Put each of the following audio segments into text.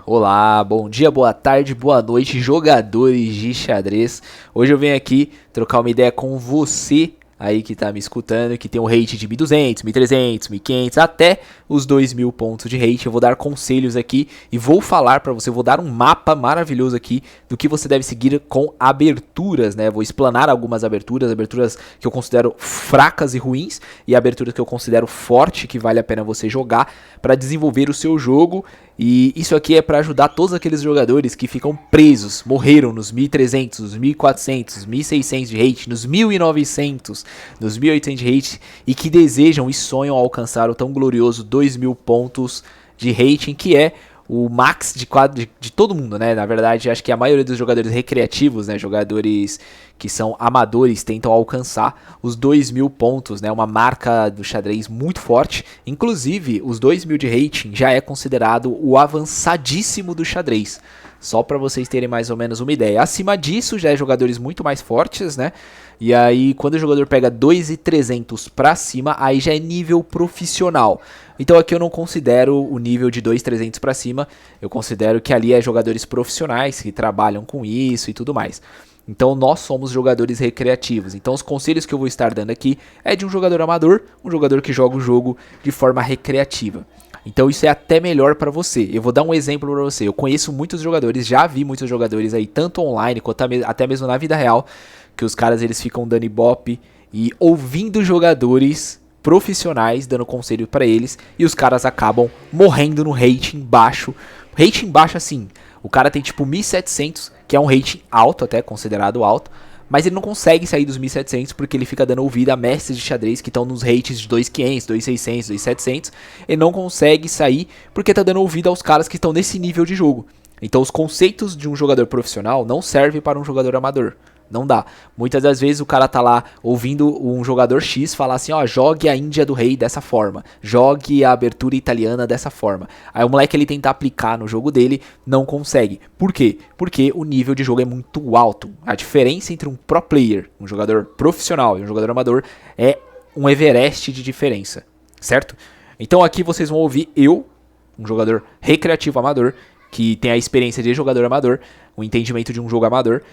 Olá, bom dia, boa tarde, boa noite, jogadores de xadrez. Hoje eu venho aqui trocar uma ideia com você aí que tá me escutando, que tem um rate de 1.200, 1.300, 1.500, até os 2.000 pontos de rate. Eu vou dar conselhos aqui e vou falar pra você, vou dar um mapa maravilhoso aqui do que você deve seguir com aberturas, né? Vou explanar algumas aberturas que eu considero fracas e ruins e aberturas que eu considero forte, que vale a pena você jogar para desenvolver o seu jogo. E isso aqui é para ajudar todos aqueles jogadores que ficam presos, morreram nos 1.300, nos 1.400, 1.600 de rate, nos 1.900, nos 1.800 de rate e que desejam e sonham alcançar o tão glorioso 2.000 pontos de rating, que é o max de todo mundo, né? Na verdade, acho que a maioria dos jogadores recreativos, né? Jogadores que são amadores, tentam alcançar os 2.000 pontos, né? Uma marca do xadrez muito forte. Inclusive, os 2.000 de rating já é considerado o avançadíssimo do xadrez. Só para vocês terem mais ou menos uma ideia. Acima disso, já é jogadores muito mais fortes, né? E aí, quando o jogador pega 2.300 para cima, aí já é nível profissional. Então aqui eu não considero o nível de 2.300 para cima. Eu considero que ali é jogadores profissionais que trabalham com isso e tudo mais. Então nós somos jogadores recreativos. Então os conselhos que eu vou estar dando aqui é de um jogador amador, um jogador que joga o jogo de forma recreativa. Então isso é até melhor para você. Eu vou dar um exemplo para você. Eu conheço muitos jogadores, já vi muitos jogadores aí, tanto online quanto até mesmo na vida real, que os caras eles ficam dando ibope e ouvindo jogadores profissionais dando conselho para eles e os caras acabam morrendo no rating baixo. Rating baixo assim, o cara tem tipo 1.700, que é um rating alto até, considerado alto, mas ele não consegue sair dos 1.700 porque ele fica dando ouvido a mestres de xadrez que estão nos rates de 2.500, 2.600, 2.700. Ele não consegue sair porque tá dando ouvido aos caras que estão nesse nível de jogo. Então os conceitos de um jogador profissional não servem para um jogador amador. Não dá. Muitas das vezes o cara tá lá ouvindo um jogador X falar assim, ó, jogue a Índia do Rei dessa forma, jogue a abertura italiana dessa forma. Aí o moleque ele tenta aplicar no jogo dele, não consegue. Por quê? Porque o nível de jogo é muito alto. A diferença entre um pro player, um jogador profissional e um jogador amador é um Everest de diferença, certo? Então aqui vocês vão ouvir eu, um jogador recreativo amador, que tem a experiência de jogador amador, o entendimento de um jogo amador,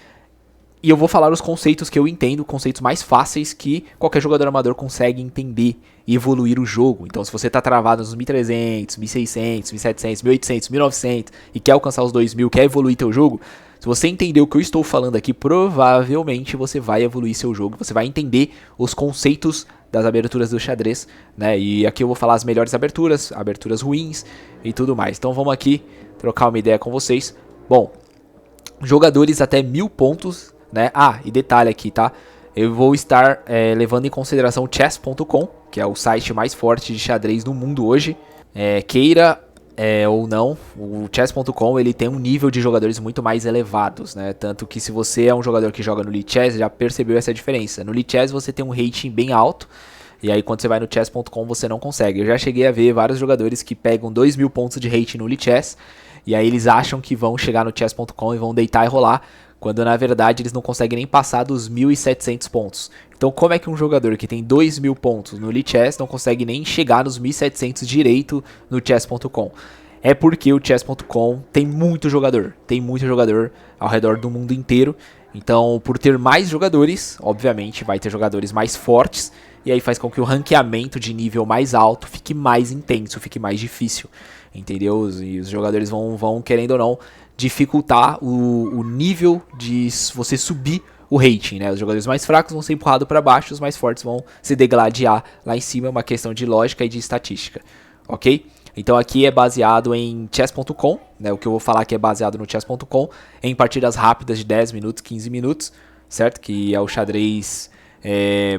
e eu vou falar os conceitos que eu entendo, conceitos mais fáceis que qualquer jogador amador consegue entender e evoluir o jogo. Então se você tá travado nos 1.300, 1.600, 1.700, 1.800, 1.900 e quer alcançar os 2.000, quer evoluir teu jogo, se você entender o que eu estou falando aqui, provavelmente você vai evoluir seu jogo, você vai entender os conceitos das aberturas do xadrez, né? E aqui eu vou falar as melhores aberturas, aberturas ruins e tudo mais. Então vamos aqui trocar uma ideia com vocês. Bom, jogadores até 1.000 pontos, né? Ah, e detalhe aqui, tá? Eu vou estar levando em consideração o chess.com, que é o site mais forte de xadrez do mundo hoje. Queira ou não, o chess.com ele tem um nível de jogadores muito mais elevados, né? Tanto que se você é um jogador que joga no Lichess, já percebeu essa diferença. No Lichess você tem um rating bem alto, e aí quando você vai no chess.com você não consegue. Eu já cheguei a ver vários jogadores que pegam 2.000 pontos de rating no Lichess, e aí eles acham que vão chegar no chess.com e vão deitar e rolar, quando na verdade eles não conseguem nem passar dos 1.700 pontos. Então como é que um jogador que tem 2.000 pontos no Lichess não consegue nem chegar nos 1.700 direito no chess.com? É porque o chess.com tem muito jogador ao redor do mundo inteiro. Então por ter mais jogadores, obviamente vai ter jogadores mais fortes, e aí faz com que o ranqueamento de nível mais alto fique mais intenso, fique mais difícil, entendeu? E os jogadores vão querendo ou não dificultar o nível de você subir o rating, né? Os jogadores mais fracos vão ser empurrados para baixo, os mais fortes vão se degladiar lá em cima. É uma questão de lógica e de estatística, ok? Então aqui é baseado em chess.com, né? O que eu vou falar aqui é baseado no chess.com, em partidas rápidas de 10 minutos, 15 minutos, certo? Que é o xadrez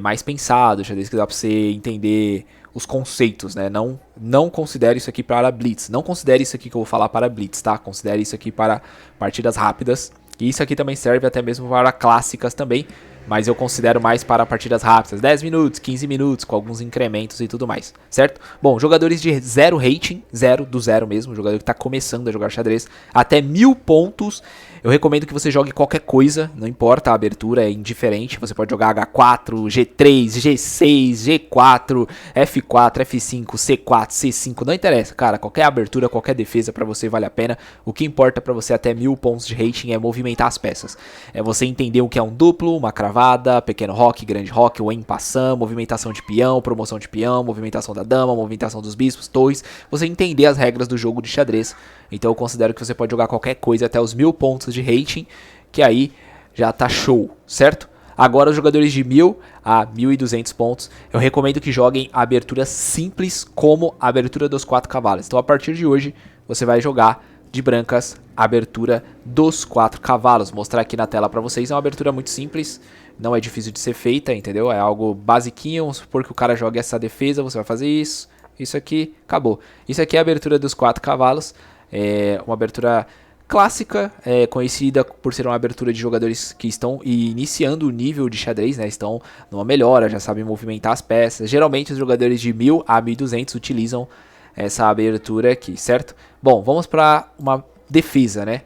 mais pensado, o xadrez que dá para você entender os conceitos, né? Não considere isso aqui para blitz, não considere isso aqui que eu vou falar para blitz, tá? Considere isso aqui para partidas rápidas, e isso aqui também serve até mesmo para clássicas também, mas eu considero mais para partidas rápidas, 10 minutos, 15 minutos, com alguns incrementos e tudo mais, certo? Bom, jogadores de 0 rating, 0 do 0 mesmo, jogador que está começando a jogar xadrez, até 1000 pontos, eu recomendo que você jogue qualquer coisa, não importa a abertura, é indiferente, você pode jogar H4, G3, G6, G4, F4, F5, C4, C5, não interessa, cara, qualquer abertura, qualquer defesa pra você vale a pena, o que importa pra você até 1000 pontos de rating é movimentar as peças, é você entender o que é um duplo, uma cravada, pequeno roque, grande roque, o en passant, movimentação de peão, promoção de peão, movimentação da dama, movimentação dos bispos, torres, você entender as regras do jogo de xadrez. Então eu considero que você pode jogar qualquer coisa até os 1000 pontos de rating, que aí já tá show, certo? Agora os jogadores de 1000 a 1200 pontos, eu recomendo que joguem a abertura simples como a abertura dos 4 cavalos. Então a partir de hoje você vai jogar de brancas a abertura dos 4 cavalos. Mostrar aqui na tela pra vocês, é uma abertura muito simples, não é difícil de ser feita, entendeu? É algo basiquinho, vamos supor que o cara jogue essa defesa, você vai fazer isso, isso aqui, acabou. Isso aqui é a abertura dos 4 cavalos. É uma abertura clássica, conhecida por ser uma abertura de jogadores que estão iniciando o nível de xadrez, né? Estão numa melhora, já sabem movimentar as peças. Geralmente os jogadores de 1000 a 1200 utilizam essa abertura aqui, certo? Bom, vamos para uma defesa, né?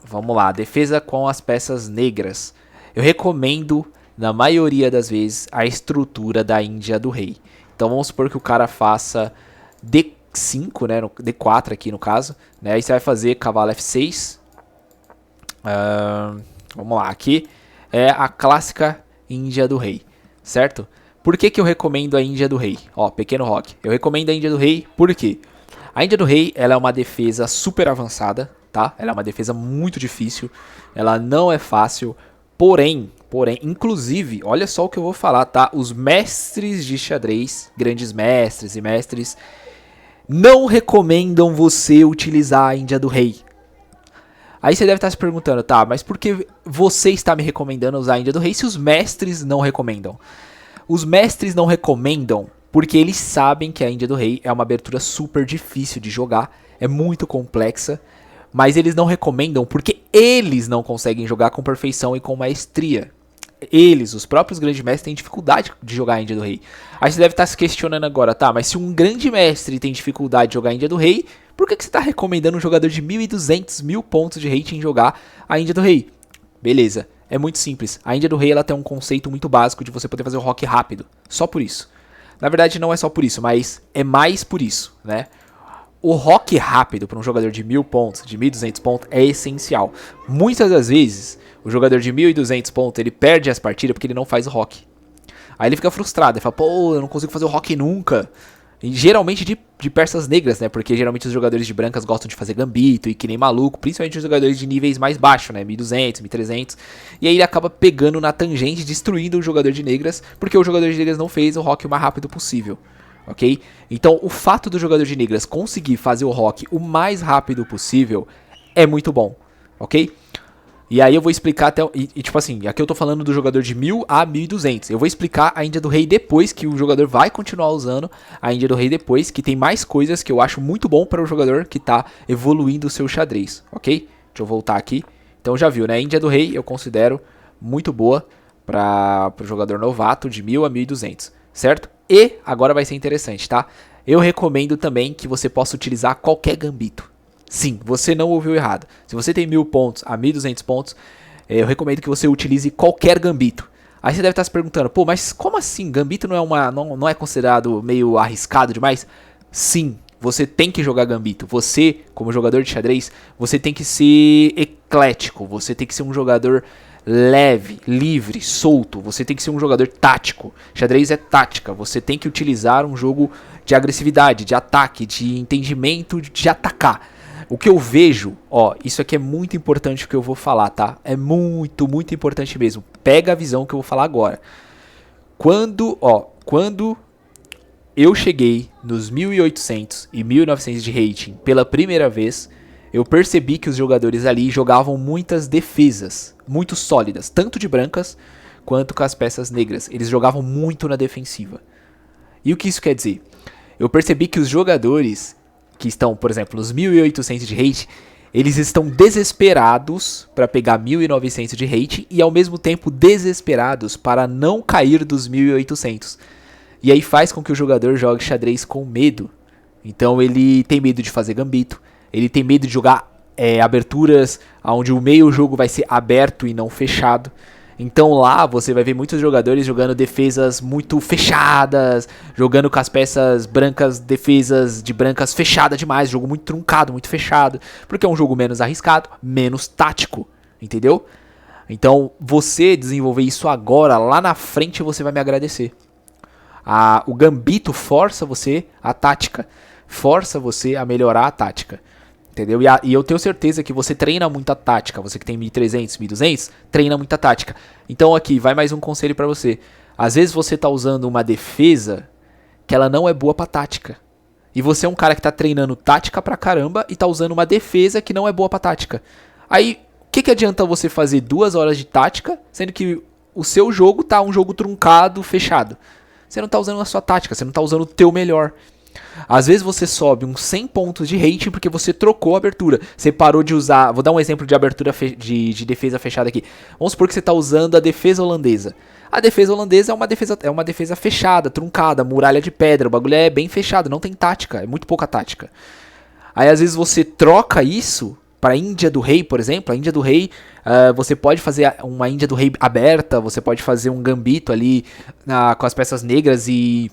Vamos lá, defesa com as peças negras. Eu recomendo, na maioria das vezes, a estrutura da Índia do rei. Então vamos supor que o cara faça D5, né, no D4 aqui no caso, né, aí você vai fazer cavalo F6, vamos lá, aqui é a clássica Índia do rei, certo? Por que que eu recomendo a Índia do rei? Ó, pequeno roque, eu recomendo a Índia do rei porque a Índia do rei, ela é uma defesa super avançada, tá? Ela é uma defesa muito difícil, ela não é fácil, porém, inclusive, olha só o que eu vou falar, tá? Os mestres de xadrez, grandes mestres e mestres, não recomendam você utilizar a Índia do rei. Aí você deve estar se perguntando, tá, mas por que você está me recomendando usar a Índia do rei se os mestres não recomendam? Os mestres não recomendam porque eles sabem que a Índia do rei é uma abertura super difícil de jogar, é muito complexa, mas eles não recomendam porque eles não conseguem jogar com perfeição e com maestria. Eles, os próprios grandes mestres, têm dificuldade de jogar a Índia do rei. Aí você deve estar se questionando agora, tá, mas se um grande mestre tem dificuldade de jogar a Índia do rei, por que você está recomendando um jogador de 1200, 1000 pontos de rating jogar a Índia do rei? Beleza, é muito simples. A Índia do rei ela tem um conceito muito básico de você poder fazer o rock rápido. Só por isso. Na verdade não é só por isso, mas é mais por isso, né? O rock rápido para um jogador de 1000 pontos, de 1200 pontos, é essencial. Muitas das vezes, o jogador de 1200 pontos, ele perde as partidas porque ele não faz o rock. Aí ele fica frustrado, ele fala, pô, eu não consigo fazer o rock nunca. E geralmente de persas negras, né? Porque geralmente os jogadores de brancas gostam de fazer gambito e que nem maluco, principalmente os jogadores de níveis mais baixos, né? 1200, 1300. E aí ele acaba pegando na tangente, destruindo o jogador de negras, porque o jogador de negras não fez o rock o mais rápido possível. Ok? Então o fato do jogador de negras conseguir fazer o rock o mais rápido possível é muito bom, ok? E aí eu vou explicar até, tipo assim, aqui eu tô falando do jogador de 1000 a 1200, eu vou explicar a Índia do rei depois, que o jogador vai continuar usando a Índia do rei depois, que tem mais coisas que eu acho muito bom para o jogador que tá evoluindo o seu xadrez, ok? Deixa eu voltar aqui, então já viu, né, a Índia do rei eu considero muito boa para o jogador novato de 1000 a 1200, certo? E agora vai ser interessante, tá? Eu recomendo também que você possa utilizar qualquer gambito. Sim, você não ouviu errado. Se você tem 1000 pontos a 1200 pontos, eu recomendo que você utilize qualquer gambito. Aí você deve estar se perguntando, pô, mas como assim? Gambito não é considerado meio arriscado demais? Sim, você tem que jogar gambito. Você, como jogador de xadrez, você tem que ser eclético. Você tem que ser um jogador leve, livre, solto. Você tem que ser um jogador tático. Xadrez é tática. Você tem que utilizar um jogo de agressividade, de ataque, de entendimento, de atacar. O que eu vejo, ó, isso aqui é muito importante o que eu vou falar, tá? É muito, muito importante mesmo. Pega a visão que eu vou falar agora. Quando eu cheguei nos 1800 e 1900 de rating pela primeira vez, eu percebi que os jogadores ali jogavam muitas defesas, muito sólidas, tanto de brancas quanto com as peças negras. Eles jogavam muito na defensiva. E o que isso quer dizer? Eu percebi que os jogadores que estão, por exemplo, nos 1800 de rating, Eles estão desesperados para pegar 1900 de rating e ao mesmo tempo desesperados para não cair dos 1800. E aí faz com que o jogador jogue xadrez com medo. Então ele tem medo de fazer gambito, ele tem medo de jogar aberturas onde o meio jogo vai ser aberto e não fechado. Então lá você vai ver muitos jogadores jogando defesas muito fechadas, jogando com as peças brancas, defesas de brancas fechadas demais, jogo muito truncado, muito fechado, porque é um jogo menos arriscado, menos tático, entendeu? Então você desenvolver isso agora, lá na frente você vai me agradecer. O gambito força você a tática, força você a melhorar a tática. Entendeu? E eu tenho certeza que você treina muita tática. Você que tem 1300, 1200, treina muita tática. Então aqui, vai mais um conselho pra você. Às vezes você tá usando uma defesa que ela não é boa pra tática. E você é um cara que tá treinando tática pra caramba e tá usando uma defesa que não é boa pra tática. Aí, o que adianta você fazer 2 horas de tática, sendo que o seu jogo tá um jogo truncado, fechado? Você não tá usando a sua tática, você não tá usando o teu melhor. Às vezes você sobe uns 100 pontos de rating porque você trocou a abertura. Você parou de usar... Vou dar um exemplo de abertura de defesa fechada aqui. Vamos supor que você está usando a defesa holandesa. A defesa holandesa é uma defesa fechada, truncada, muralha de pedra. O bagulho é bem fechado, não tem tática. É muito pouca tática. Aí às vezes você troca isso para a Índia do Rei, por exemplo. A Índia do Rei, você pode fazer uma Índia do Rei aberta. Você pode fazer um gambito ali com as peças negras e...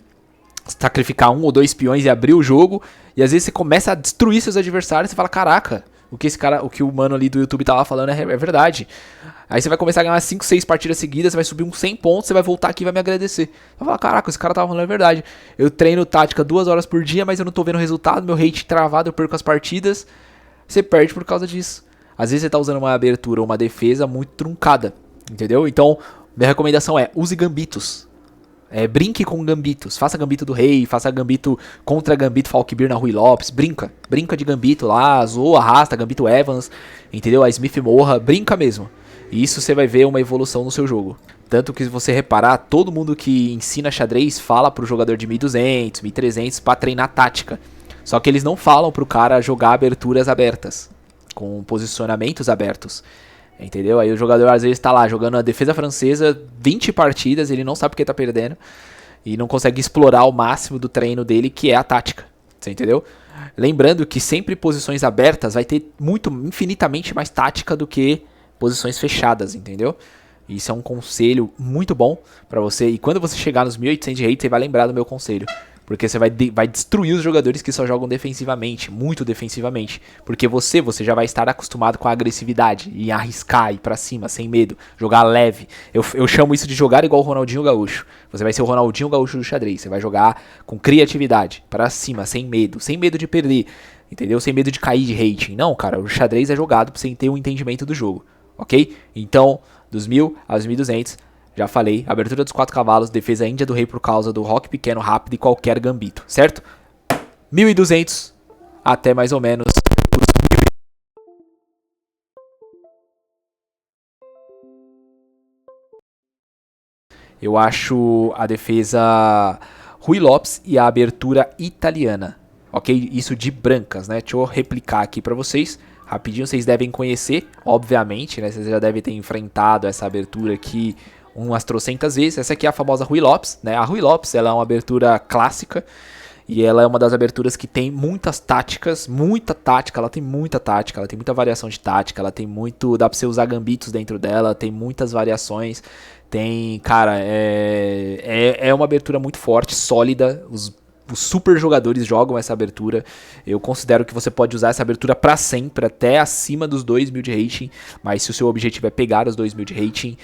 sacrificar 1 ou 2 peões e abrir o jogo, e às vezes você começa a destruir seus adversários e você fala, caraca, o que o mano ali do YouTube tava falando é verdade. Aí você vai começar a ganhar 5, 6 partidas seguidas, você vai subir uns 100 pontos, você vai voltar aqui e vai me agradecer. Vai falar, caraca, esse cara tava falando a verdade. Eu treino tática 2 horas por dia, mas eu não tô vendo resultado, meu rate travado, eu perco as partidas. Você perde por causa disso. Às vezes você tá usando uma abertura ou uma defesa muito truncada, entendeu? Então, minha recomendação é, use gambitos. Brinque com gambitos, faça gambito do rei, faça gambito contra gambito Falkbeer na Rui Lopes, brinca de gambito lá, zoa, arrasta, gambito Evans, entendeu? A Smith morra, brinca mesmo. E isso você vai ver uma evolução no seu jogo. Tanto que se você reparar, todo mundo que ensina xadrez fala pro jogador de 1200, 1300 pra treinar tática. Só que eles não falam pro cara jogar aberturas abertas, com posicionamentos abertos. Entendeu? Aí o jogador às vezes tá lá jogando a defesa francesa 20 partidas, ele não sabe porque tá perdendo e não consegue explorar o máximo do treino dele, que é a tática. Você entendeu? Lembrando que sempre posições abertas vai ter infinitamente mais tática do que posições fechadas, entendeu? Isso é um conselho muito bom pra você. E quando você chegar nos 1800 de rate, você vai lembrar do meu conselho. Porque você vai destruir os jogadores que só jogam defensivamente, muito defensivamente. Porque você já vai estar acostumado com a agressividade e arriscar, ir pra cima, sem medo, jogar leve. Eu chamo isso de jogar igual o Ronaldinho Gaúcho. Você vai ser o Ronaldinho Gaúcho do xadrez. Você vai jogar com criatividade, pra cima, sem medo de perder, entendeu? Sem medo de cair de rating. Não, cara, o xadrez é jogado pra você ter um entendimento do jogo, ok? Então, dos 1000 aos 1200... já falei, abertura dos 4 cavalos, defesa Índia do Rei por causa do roque pequeno, rápido e qualquer gambito, certo? 1200 até mais ou menos os 1000. Eu acho a defesa Rui Lopes e a abertura italiana, ok? Isso de brancas, né? Deixa eu replicar aqui pra vocês. Rapidinho, vocês devem conhecer, obviamente, né? Vocês já devem ter enfrentado essa abertura aqui umas trocentas vezes. Essa aqui é a famosa Rui Lopes, né? A Rui Lopes, ela é uma abertura clássica e ela é uma das aberturas que tem muitas táticas, muita tática, ela tem muita tática, ela tem muita variação de tática, ela tem muito, dá pra você usar gambitos dentro dela, tem muitas variações, tem, cara, é uma abertura muito forte, sólida, os super jogadores jogam essa abertura. Eu considero que você pode usar essa abertura pra sempre, até acima dos 2000 de rating, mas se o seu objetivo é pegar os 2000 de rating,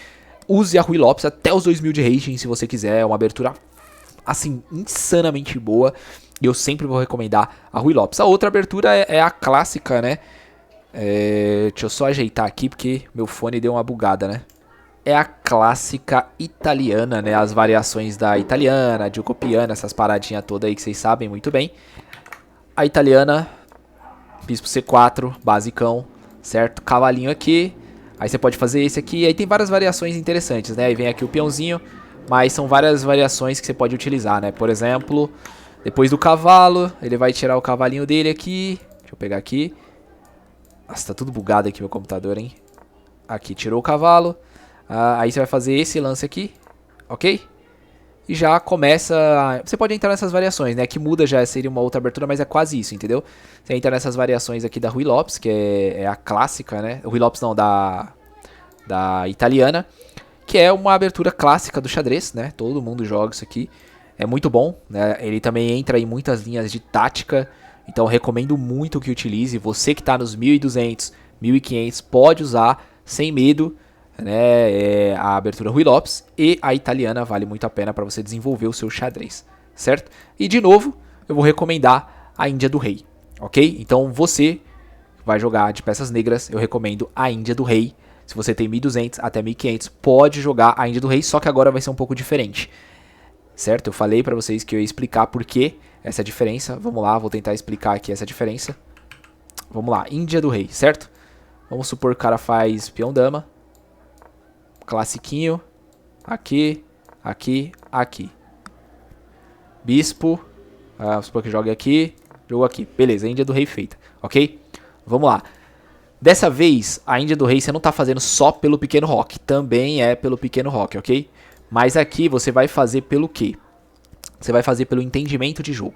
use a Rui Lopes até os 2000 de rating se você quiser. É uma abertura, assim, insanamente boa. E eu sempre vou recomendar a Rui Lopes. A outra abertura é a clássica, né? Deixa eu só ajeitar aqui porque meu fone deu uma bugada, né? É a clássica italiana, né? As variações da italiana, Giucopiana, essas paradinhas todas aí que vocês sabem muito bem. A italiana, bispo C4, basicão, certo? Cavalinho aqui. Aí você pode fazer esse aqui, aí tem várias variações interessantes, né? Aí vem aqui o peãozinho, mas são várias variações que você pode utilizar, né? Por exemplo, depois do cavalo, ele vai tirar o cavalinho dele aqui. Deixa eu pegar aqui. Nossa, tá tudo bugado aqui meu computador, hein? Aqui, tirou o cavalo. Aí você vai fazer esse lance aqui, ok? E já começa... Você pode entrar nessas variações, né? Que muda já seria uma outra abertura, mas é quase isso, entendeu? Você entra nessas variações aqui da Ruy Lopes, que é a clássica, né? Ruy Lopes não, da italiana. Que é uma abertura clássica do xadrez, né? Todo mundo joga isso aqui. É muito bom, né? Ele também entra em muitas linhas de tática. Então recomendo muito que utilize. Você que está nos 1200, 1500 pode usar sem medo, né? A abertura Ruy Lopes e a italiana vale muito a pena para você desenvolver o seu xadrez, certo? E de novo, eu vou recomendar a Índia do Rei, ok? Então você vai jogar de peças negras, eu recomendo a Índia do Rei. Se você tem 1200 até 1500, pode jogar a Índia do Rei, só que agora vai ser um pouco diferente, certo? Eu falei para vocês que eu ia explicar por que essa diferença. Vamos lá, vou tentar explicar aqui essa diferença. Vamos lá, Índia do Rei, certo? Vamos supor que o cara faz peão-dama. Classiquinho. Aqui, aqui, aqui. Bispo. Vamos supor que jogue aqui. Jogo aqui. Beleza, Índia do Rei feita, ok? Vamos lá. Dessa vez, a Índia do Rei você não está fazendo só pelo pequeno roque. Também é pelo pequeno roque, ok? Mas aqui você vai fazer pelo quê? Você vai fazer pelo entendimento de jogo,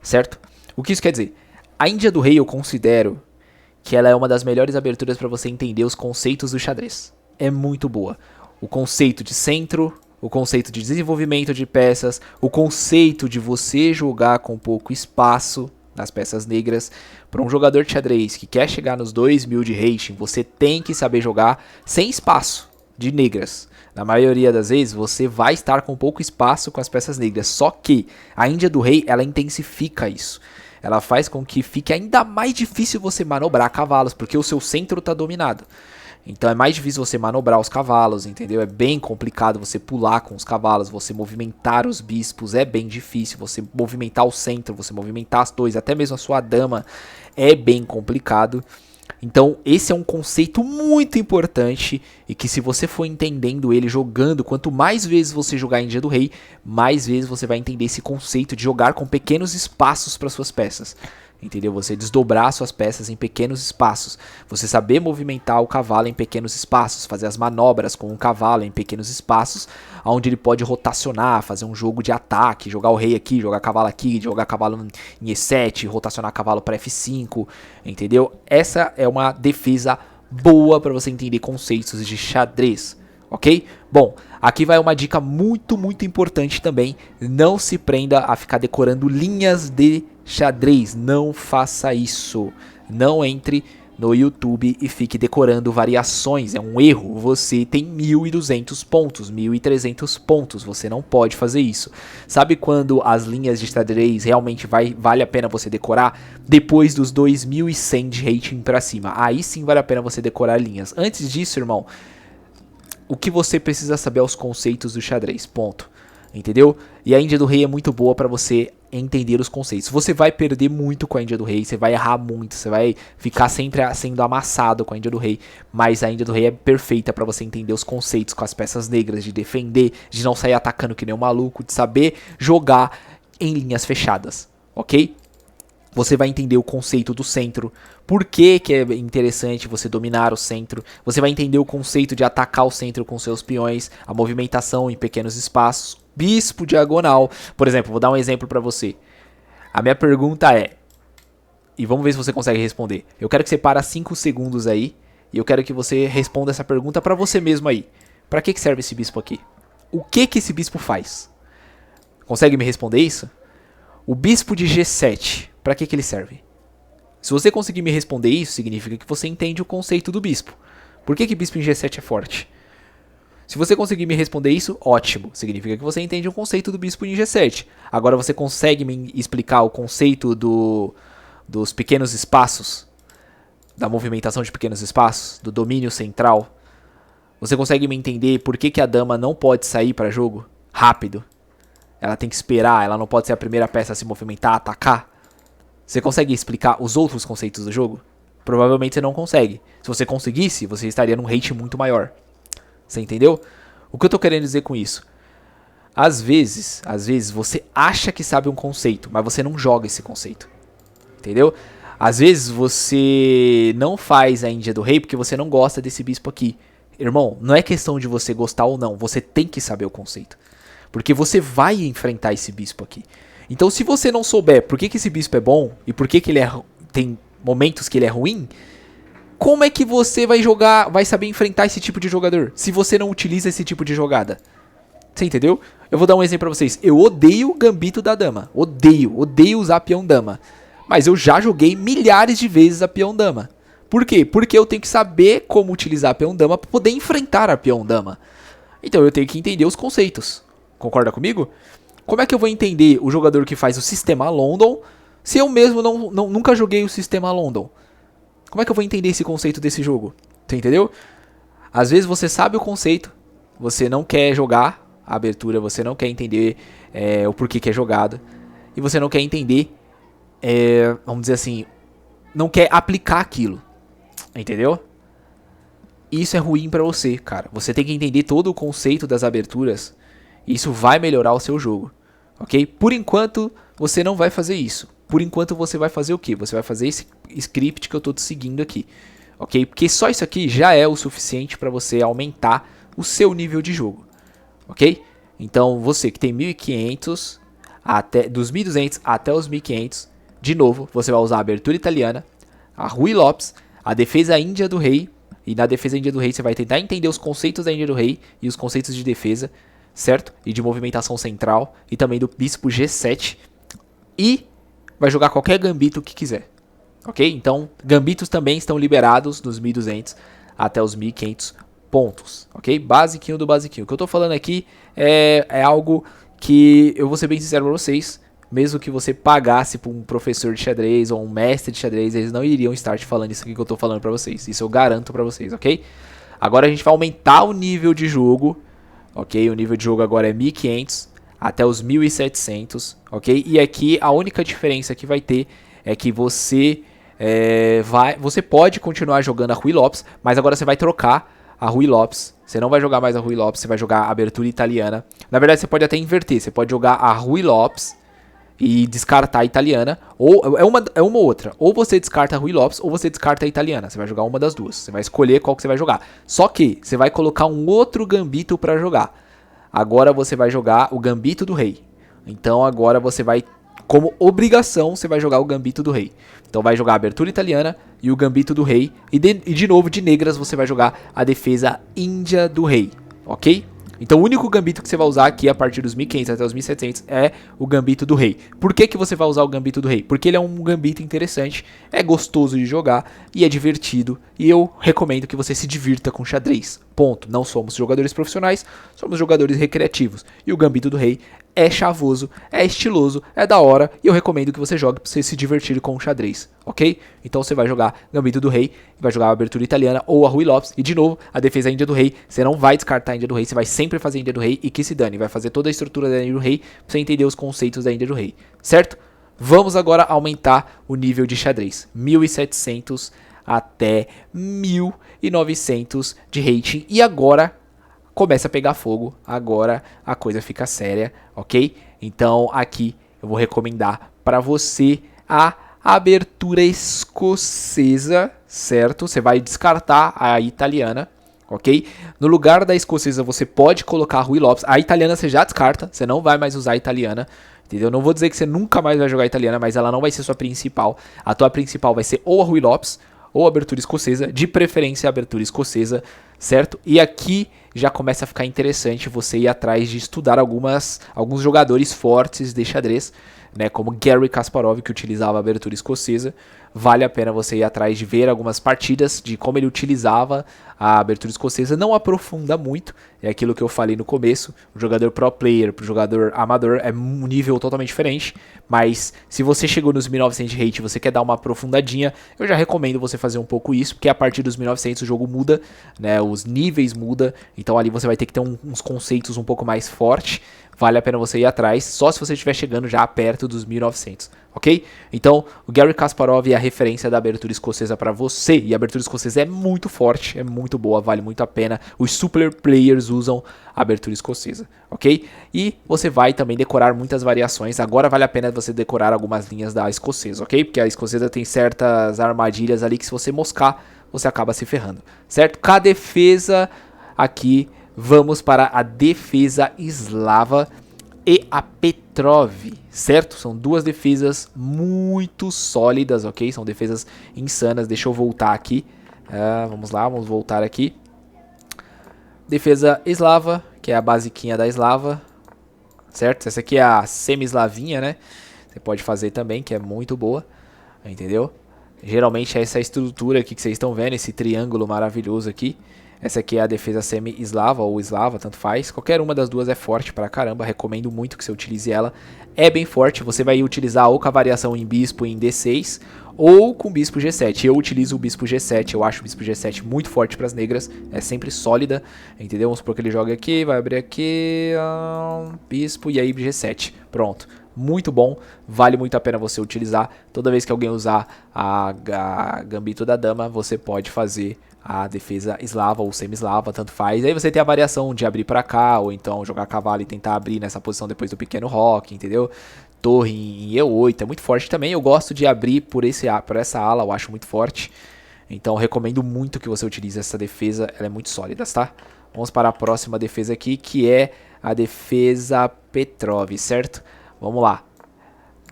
certo? O que isso quer dizer? A Índia do Rei eu considero que ela é uma das melhores aberturas para você entender os conceitos do xadrez. É muito boa. O conceito de centro, o conceito de desenvolvimento de peças, o conceito de você jogar com pouco espaço nas peças negras. Para um jogador de xadrez que quer chegar nos 2000 de rating, você tem que saber jogar sem espaço de negras. Na maioria das vezes, você vai estar com pouco espaço com as peças negras. Só que a Índia do Rei, ela intensifica isso. Ela faz com que fique ainda mais difícil você manobrar cavalos, porque o seu centro está dominado. Então é mais difícil você manobrar os cavalos, entendeu? É bem complicado você pular com os cavalos, você movimentar os bispos, é bem difícil. Você movimentar o centro, você movimentar as torres, até mesmo a sua dama, é bem complicado. Então esse é um conceito muito importante e que se você for entendendo ele jogando, quanto mais vezes você jogar em Índia do Rei, mais vezes você vai entender esse conceito de jogar com pequenos espaços para suas peças. Entendeu? Você desdobrar suas peças em pequenos espaços. Você saber movimentar o cavalo em pequenos espaços. Fazer as manobras com o cavalo em pequenos espaços. Onde ele pode rotacionar, fazer um jogo de ataque. Jogar o rei aqui, jogar cavalo aqui. Jogar cavalo em E7, rotacionar cavalo para F5. Entendeu? Essa é uma defesa boa para você entender conceitos de xadrez. Ok? Bom, aqui vai uma dica muito importante também. Não se prenda a ficar decorando linhas de xadrez. Não faça isso. Não entre no YouTube e fique decorando variações. É um erro. Você tem 1200 pontos, 1300 pontos. Você não pode fazer isso. Sabe quando as linhas de xadrez realmente vale a pena você decorar? Depois dos 2100 de rating pra cima. Aí sim vale a pena você decorar linhas. Antes disso, irmão, o que você precisa saber é os conceitos do xadrez, ponto. Entendeu? E a Índia do Rei é muito boa para você entender os conceitos. Você vai perder muito com a Índia do Rei, você vai errar muito, você vai ficar sempre sendo amassado com a Índia do Rei, mas a Índia do Rei é perfeita para você entender os conceitos com as peças negras, de defender, de não sair atacando que nem um maluco, de saber jogar em linhas fechadas, ok? Você vai entender o conceito do centro, por que é interessante você dominar o centro. Você vai entender o conceito de atacar o centro com seus peões, a movimentação em pequenos espaços, bispo diagonal. Por exemplo, vou dar um exemplo para você. A minha pergunta é, e vamos ver se você consegue responder. Eu quero que você para 5 segundos aí, e eu quero que você responda essa pergunta para você mesmo aí. Para que serve esse bispo aqui? O que esse bispo faz? Consegue me responder isso? O bispo de G7, para que ele serve? Se você conseguir me responder isso, significa que você entende o conceito do bispo. Por que bispo em G7 é forte? Se você conseguir me responder isso, ótimo. Significa que você entende o conceito do bispo em G7. Agora você consegue me explicar o conceito dos pequenos espaços? Da movimentação de pequenos espaços? Do domínio central? Você consegue me entender por que a dama não pode sair para jogo rápido? Ela tem que esperar, ela não pode ser a primeira peça a se movimentar, atacar. Você consegue explicar os outros conceitos do jogo? Provavelmente você não consegue. Se você conseguisse, você estaria num rate muito maior. Você entendeu? O que eu tô querendo dizer com isso? Às vezes você acha que sabe um conceito, mas você não joga esse conceito. Entendeu? Às vezes você não faz a Índia do Rei porque você não gosta desse bispo aqui. Irmão, não é questão de você gostar ou não, você tem que saber o conceito. Porque você vai enfrentar esse bispo aqui. Então se você não souber por que esse bispo é bom e por que ele tem momentos que ele é ruim, como é que você vai saber enfrentar esse tipo de jogador se você não utiliza esse tipo de jogada? Você entendeu? Eu vou dar um exemplo pra vocês. Eu odeio o gambito da dama. Odeio usar peão dama. Mas eu já joguei milhares de vezes a peão dama. Por quê? Porque eu tenho que saber como utilizar a peão dama para poder enfrentar a peão dama. Então eu tenho que entender os conceitos. Concorda comigo? Como é que eu vou entender o jogador que faz o sistema London se eu mesmo nunca joguei o sistema London? Como é que eu vou entender esse conceito desse jogo? Você entendeu? Às vezes você sabe o conceito, você não quer jogar a abertura, você não quer entender o porquê que é jogado, e você não quer entender, vamos dizer assim, não quer aplicar aquilo. Entendeu? Isso é ruim pra você, cara. Você tem que entender todo o conceito das aberturas. Isso vai melhorar o seu jogo, ok? Por enquanto, você não vai fazer isso. Por enquanto, você vai fazer o quê? Você vai fazer esse script que eu tô te seguindo aqui, ok? Porque só isso aqui já é o suficiente para você aumentar o seu nível de jogo, ok? Então, você que tem 1.500, dos 1.200 até os 1.500, de novo, você vai usar a abertura italiana, a Ruy Lopes, a defesa índia do rei. E na defesa índia do rei você vai tentar entender os conceitos da índia do rei e os conceitos de defesa, certo? E de movimentação central e também do bispo G7. E vai jogar qualquer gambito que quiser, ok? Então, gambitos também estão liberados dos 1.200 até os 1.500 pontos, ok? Basiquinho do basiquinho. O que eu tô falando aqui é algo que eu vou ser bem sincero pra vocês. Mesmo que você pagasse por um professor de xadrez ou um mestre de xadrez, eles não iriam estar te falando isso aqui que eu tô falando pra vocês. Isso eu garanto pra vocês, ok? Agora a gente vai aumentar o nível de jogo, ok? O nível de jogo agora é 1.500 até os 1.700, ok? E aqui a única diferença que vai ter é que você pode continuar jogando a Ruy Lopes, mas agora você vai trocar a Ruy Lopes. Você não vai jogar mais a Ruy Lopes, você vai jogar a abertura italiana. Na verdade, você pode até inverter. Você pode jogar a Ruy Lopes e descartar a italiana, ou é uma ou outra. Ou você descarta a Ruy Lopes, ou você descarta a italiana. Você vai jogar uma das duas. Você vai escolher qual que você vai jogar. Só que você vai colocar um outro gambito para jogar. Agora você vai jogar o gambito do rei. Então agora você vai, como obrigação, você vai jogar o gambito do rei. Então vai jogar a abertura italiana e o gambito do rei. E de novo, de negras, você vai jogar a defesa índia do rei. Ok? Então o único gambito que você vai usar aqui a partir dos 1.500 até os 1.700 é o gambito do rei. Por que você vai usar o gambito do rei? Porque ele é um gambito interessante, é gostoso de jogar e é divertido. E eu recomendo que você se divirta com xadrez. Ponto. Não somos jogadores profissionais, somos jogadores recreativos. E o gambito do rei é chavoso, é estiloso, é da hora. E eu recomendo que você jogue pra você se divertir com o xadrez, ok? Então você vai jogar gambito do rei, vai jogar a abertura italiana ou a Ruy Lopes. E de novo, a defesa índia do rei. Você não vai descartar a índia do rei, você vai sempre fazer a índia do rei e que se dane. Vai fazer toda a estrutura da índia do rei pra você entender os conceitos da índia do rei, certo? Vamos agora aumentar o nível de xadrez. 1.700 até 1.900 de rating. E agora começa a pegar fogo, agora a coisa fica séria, ok? Então aqui eu vou recomendar para você a abertura escocesa, certo? Você vai descartar a italiana, ok? No lugar da escocesa você pode colocar a Ruy Lopes. A italiana você já descarta, você não vai mais usar a italiana, entendeu? Não vou dizer que você nunca mais vai jogar a italiana, mas ela não vai ser sua principal. A tua principal vai ser ou a Ruy Lopes ou a abertura escocesa, de preferência a abertura escocesa, certo? E aqui já começa a ficar interessante você ir atrás de estudar alguns jogadores fortes de xadrez, né, como Garry Kasparov, que utilizava a abertura escocesa. Vale a pena você ir atrás de ver algumas partidas de como ele utilizava a abertura escocesa. Não aprofunda muito, é aquilo que eu falei no começo. O jogador pro player para o jogador amador é um nível totalmente diferente, mas se você chegou nos 1.900 de rate e você quer dar uma aprofundadinha, eu já recomendo você fazer um pouco isso, porque a partir dos 1.900 o jogo muda, né, os níveis mudam, então ali você vai ter que ter uns conceitos um pouco mais fortes. Vale a pena você ir atrás, só se você estiver chegando já perto dos 1.900, ok? Então, o Garry Kasparov é a referência da abertura escocesa para você. E a abertura escocesa é muito forte, é muito boa, vale muito a pena. Os super players usam a abertura escocesa, ok? E você vai também decorar muitas variações. Agora vale a pena você decorar algumas linhas da escocesa, ok? Porque a escocesa tem certas armadilhas ali que se você moscar, você acaba se ferrando, certo? Com a defesa aqui, vamos para a defesa eslava e a Petrov, certo? São duas defesas muito sólidas, ok? São defesas insanas. Deixa eu voltar aqui. Vamos lá, vamos voltar aqui. Defesa eslava, que é a basiquinha da eslava, certo? Essa aqui é a semi-eslavinha, né? Você pode fazer também, que é muito boa, entendeu? Geralmente é essa estrutura aqui que vocês estão vendo, esse triângulo maravilhoso aqui. Essa aqui é a defesa semi-eslava ou eslava, tanto faz. Qualquer uma das duas é forte pra caramba, recomendo muito que você utilize ela. É bem forte, você vai utilizar ou com a variação em bispo em D6 ou com bispo G7. Eu utilizo o bispo G7, eu acho o bispo G7 muito forte pras negras, é sempre sólida, entendeu? Vamos supor que ele joga aqui, vai abrir aqui, bispo e aí G7, pronto. Muito bom, vale muito a pena você utilizar. Toda vez que alguém usar a gambito da dama, você pode fazer a defesa eslava ou semi-eslava, tanto faz. Aí você tem a variação de abrir pra cá, ou então jogar cavalo e tentar abrir nessa posição depois do pequeno roque, entendeu? Torre em E8, é muito forte também. Eu gosto de abrir por essa ala, eu acho muito forte. Então recomendo muito que você utilize essa defesa, ela é muito sólida, tá? Vamos para a próxima defesa aqui, que é a defesa Petrov, certo? Vamos lá.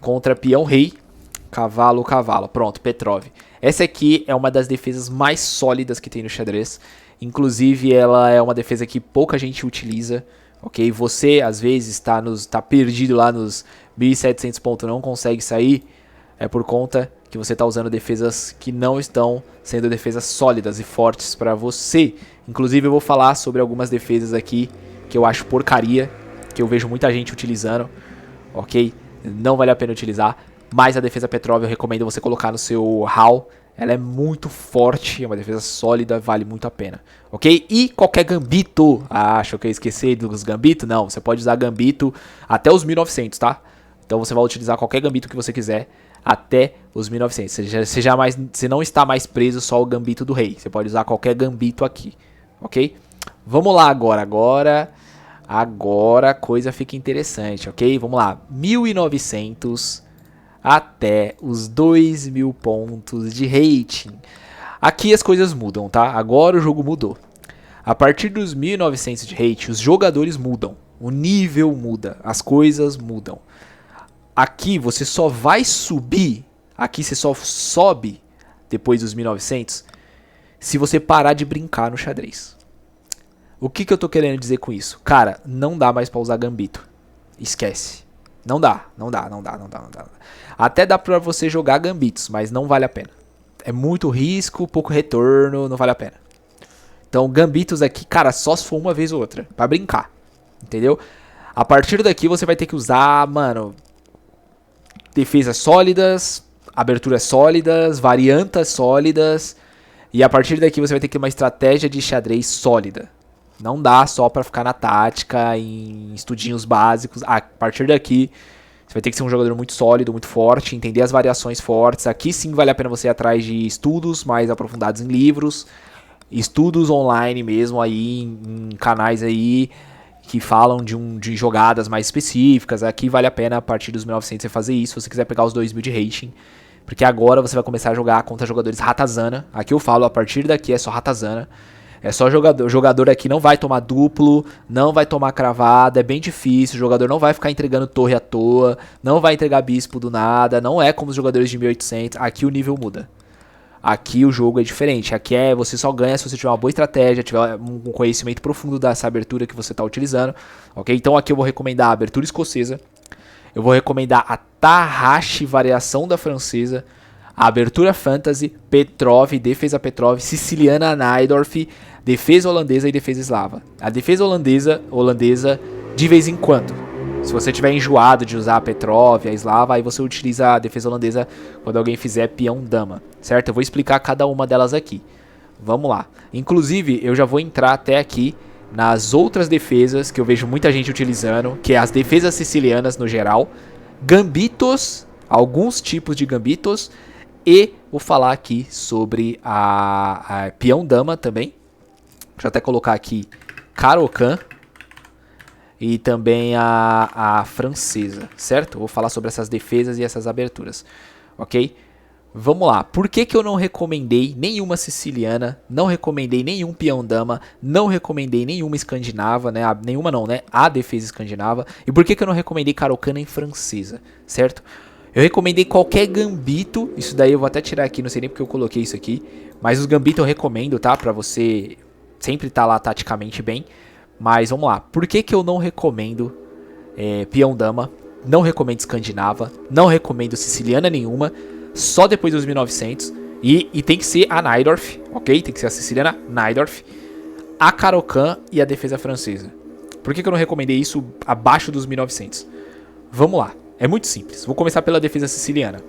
Contra peão rei, cavalo, cavalo. Pronto, Petrov. Essa aqui é uma das defesas mais sólidas que tem no xadrez. Inclusive, ela é uma defesa que pouca gente utiliza, ok? Você, às vezes, tá perdido lá nos 1700 pontos, não consegue sair. É por conta que você está usando defesas que não estão sendo defesas sólidas e fortes para você. Inclusive, eu vou falar sobre algumas defesas aqui que eu acho porcaria, que eu vejo muita gente utilizando, ok? Não vale a pena utilizar. Mas a defesa Petrov eu recomendo você colocar no seu HAL. Ela é muito forte, é uma defesa sólida, vale muito a pena, ok? E qualquer gambito, achou que eu esqueci dos gambitos? Não, você pode usar gambito até os 1900, tá? Então você vai utilizar qualquer gambito que você quiser até os 1900. Você não está mais preso só ao gambito do rei, você pode usar qualquer gambito aqui, ok? Vamos lá agora a coisa fica interessante, ok? Vamos lá, 1900... até os 2000 pontos de rating. Aqui as coisas mudam, tá? Agora o jogo mudou. A partir dos 1900 de rating, os jogadores mudam. O nível muda, as coisas mudam. Aqui você só vai subir, aqui você só sobe depois dos 1900 se você parar de brincar no xadrez. O que eu tô querendo dizer com isso? Cara, não dá mais pra usar gambito. Esquece. Não dá. Até dá pra você jogar gambitos, mas não vale a pena. É muito risco, pouco retorno, não vale a pena. Então, gambitos aqui, cara, só se for uma vez ou outra, pra brincar, entendeu? A partir daqui você vai ter que usar, mano, defesas sólidas, aberturas sólidas, variantas sólidas. E a partir daqui você vai ter que ter uma estratégia de xadrez sólida. Não dá só pra ficar na tática, em estudinhos básicos. A partir daqui, você vai ter que ser um jogador muito sólido, muito forte, entender as variações fortes. Aqui sim vale a pena você ir atrás de estudos mais aprofundados em livros, estudos online mesmo, aí em canais aí que falam de jogadas mais específicas. Aqui vale a pena, a partir dos 1900, você fazer isso, se você quiser pegar os 2000 de rating. Porque agora você vai começar a jogar contra jogadores ratazana. Aqui eu falo, a partir daqui é só ratazana. É só jogador aqui não vai tomar duplo, não vai tomar cravada, é bem difícil, o jogador não vai ficar entregando torre à toa, não vai entregar bispo do nada, não é como os jogadores de 1800, aqui o nível muda. Aqui o jogo é diferente, aqui você só ganha se você tiver uma boa estratégia, tiver um conhecimento profundo dessa abertura que você está utilizando, ok? Então aqui eu vou recomendar a abertura escocesa, eu vou recomendar a Tarrashi variação da francesa, a abertura fantasy, Petrov, defesa Petrov, siciliana Najdorf, defesa holandesa e defesa eslava. A defesa holandesa de vez em quando. Se você tiver enjoado de usar a Petrov, a eslava, aí você utiliza a defesa holandesa quando alguém fizer peão dama, certo? Eu vou explicar cada uma delas aqui. Vamos lá. Inclusive, eu já vou entrar até aqui nas outras defesas que eu vejo muita gente utilizando, que é as defesas sicilianas no geral, gambitos alguns tipos de gambitos e vou falar aqui sobre a peão dama também. Deixa eu até colocar aqui Caro-Kann e também a francesa, certo? Vou falar sobre essas defesas e essas aberturas, ok? Vamos lá, por que eu não recomendei nenhuma siciliana, não recomendei nenhum peão-dama, não recomendei nenhuma escandinava, né? Nenhuma não, né? A defesa escandinava. E por que eu não recomendei Caro-Kann em francesa, certo? Eu recomendei qualquer gambito, isso daí eu vou até tirar aqui, não sei nem porque eu coloquei isso aqui. Mas os gambitos eu recomendo, tá? Pra você sempre estar lá taticamente bem. Mas vamos lá, por que eu não recomendo peão-dama, não recomendo escandinava, não recomendo siciliana nenhuma, só depois dos 1900. E tem que ser a Najdorf, ok? Tem que ser a siciliana Najdorf, a Caro-Kann e a defesa francesa. Por que eu não recomendei isso abaixo dos 1900? Vamos lá, é muito simples. Vou começar pela defesa siciliana.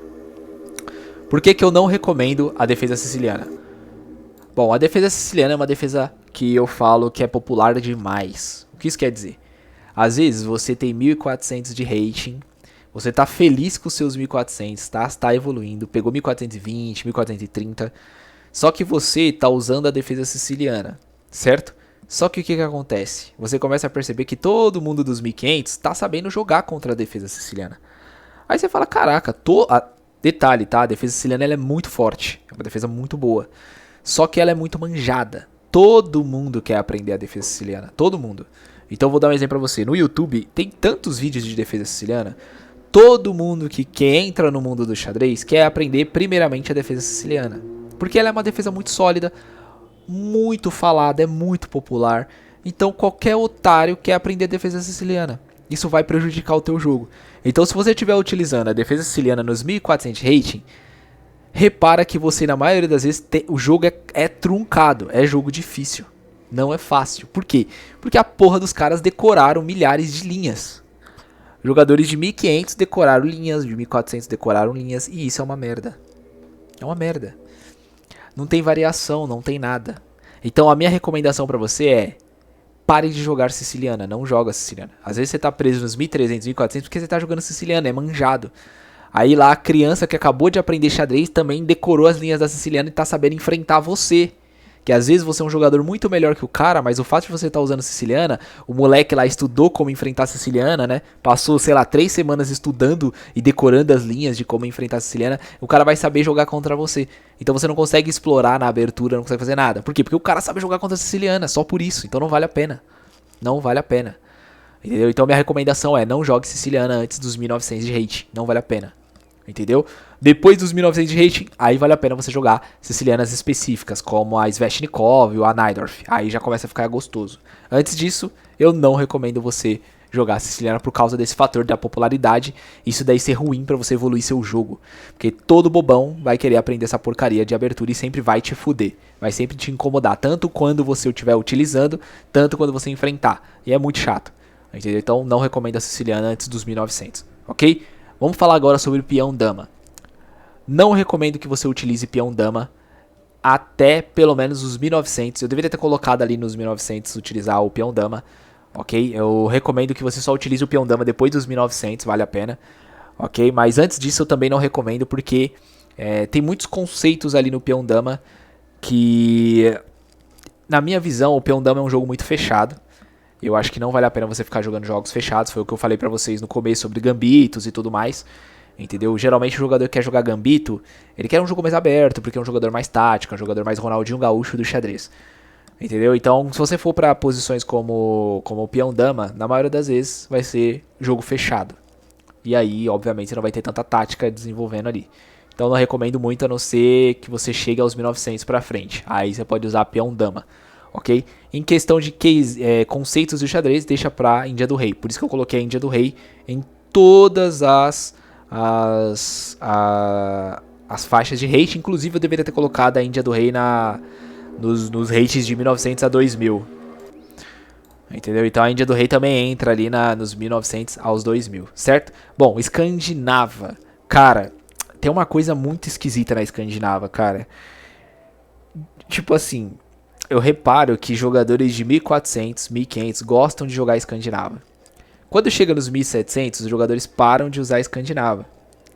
Por que eu não recomendo a defesa siciliana? Bom, a defesa siciliana é uma defesa que eu falo que é popular demais. O que isso quer dizer? Às vezes você tem 1400 de rating, você tá feliz com os seus 1400, tá evoluindo, pegou 1420, 1430, só que você tá usando a defesa siciliana, certo? Só que o que acontece? Você começa a perceber que todo mundo dos 1500 tá sabendo jogar contra a defesa siciliana. Aí você fala, caraca, detalhe, tá? A defesa siciliana ela é muito forte, é uma defesa muito boa. Só que ela é muito manjada. Todo mundo quer aprender a defesa siciliana. Todo mundo. Então eu vou dar um exemplo pra você. No YouTube tem tantos vídeos de defesa siciliana. Todo mundo que entra no mundo do xadrez quer aprender primeiramente a defesa siciliana. Porque ela é uma defesa muito sólida, muito falada, é muito popular. Então qualquer otário quer aprender a defesa siciliana. Isso vai prejudicar o teu jogo. Então se você estiver utilizando a defesa siciliana nos 1400 rating, repara que você, na maioria das vezes, o jogo é truncado, é jogo difícil, não é fácil. Por quê? Porque a porra dos caras decoraram milhares de linhas. Jogadores de 1500 decoraram linhas, de 1400 decoraram linhas, e isso é uma merda. É uma merda. Não tem variação, não tem nada. Então a minha recomendação pra você é: pare de jogar siciliana, não joga siciliana. Às vezes você tá preso nos 1300, 1400 porque você tá jogando siciliana, é manjado. Aí lá a criança que acabou de aprender xadrez também decorou as linhas da siciliana e tá sabendo enfrentar você. Que às vezes você é um jogador muito melhor que o cara, mas o fato de você estar usando siciliana, o moleque lá estudou como enfrentar a siciliana, né? Passou, sei lá, 3 semanas estudando e decorando as linhas de como enfrentar a siciliana. O cara vai saber jogar contra você. Então você não consegue explorar na abertura, não consegue fazer nada. Por quê? Porque o cara sabe jogar contra a siciliana, só por isso. Então não vale a pena. Não vale a pena. Entendeu? Então minha recomendação é: não jogue siciliana antes dos 1900 de rate. Não vale a pena. Entendeu? Depois dos 1900 de rating, aí vale a pena você jogar sicilianas específicas, como a Sveshnikov ou a Najdorf. Aí já começa a ficar gostoso. Antes disso, eu não recomendo você jogar siciliana por causa desse fator da popularidade. Isso daí ser ruim pra você evoluir seu jogo. Porque todo bobão vai querer aprender essa porcaria de abertura e sempre vai te fuder. Vai sempre te incomodar, tanto quando você o estiver utilizando, tanto quando você enfrentar. E é muito chato. Entendeu? Então não recomendo a siciliana antes dos 1900, ok? Vamos falar agora sobre o peão-dama. Não recomendo que você utilize peão-dama até pelo menos os 1900. Eu deveria ter colocado ali nos 1900 utilizar o peão-dama, ok? Eu recomendo que você só utilize o peão-dama depois dos 1900, vale a pena, ok? Mas antes disso eu também não recomendo porque tem muitos conceitos ali no peão-dama que, na minha visão, o peão-dama é um jogo muito fechado. Eu acho que não vale a pena você ficar jogando jogos fechados. Foi o que eu falei pra vocês no começo sobre gambitos e tudo mais. Entendeu? Geralmente o jogador que quer jogar gambito, ele quer um jogo mais aberto, porque é um jogador mais tático, é um jogador mais Ronaldinho Gaúcho do xadrez. Entendeu? Então, se você for pra posições como o peão-dama, na maioria das vezes vai ser jogo fechado. E aí, obviamente, você não vai ter tanta tática desenvolvendo ali. Então, não recomendo muito, a não ser que você chegue aos 1900 pra frente. Aí você pode usar peão-dama. Ok? Em questão de conceitos do xadrez, deixa pra Índia do Rei. Por isso que eu coloquei a Índia do Rei em todas as faixas de rate. Inclusive eu deveria ter colocado a Índia do Rei nos rates de 1900 a 2000. Entendeu? Então a Índia do Rei também entra ali nos 1900 aos 2000, certo? Bom, Escandinava. Cara, tem uma coisa muito esquisita na Escandinava, cara. Tipo assim, eu reparo que jogadores de 1400, 1500 gostam de jogar escandinava. Quando chega nos 1700, os jogadores param de usar escandinava.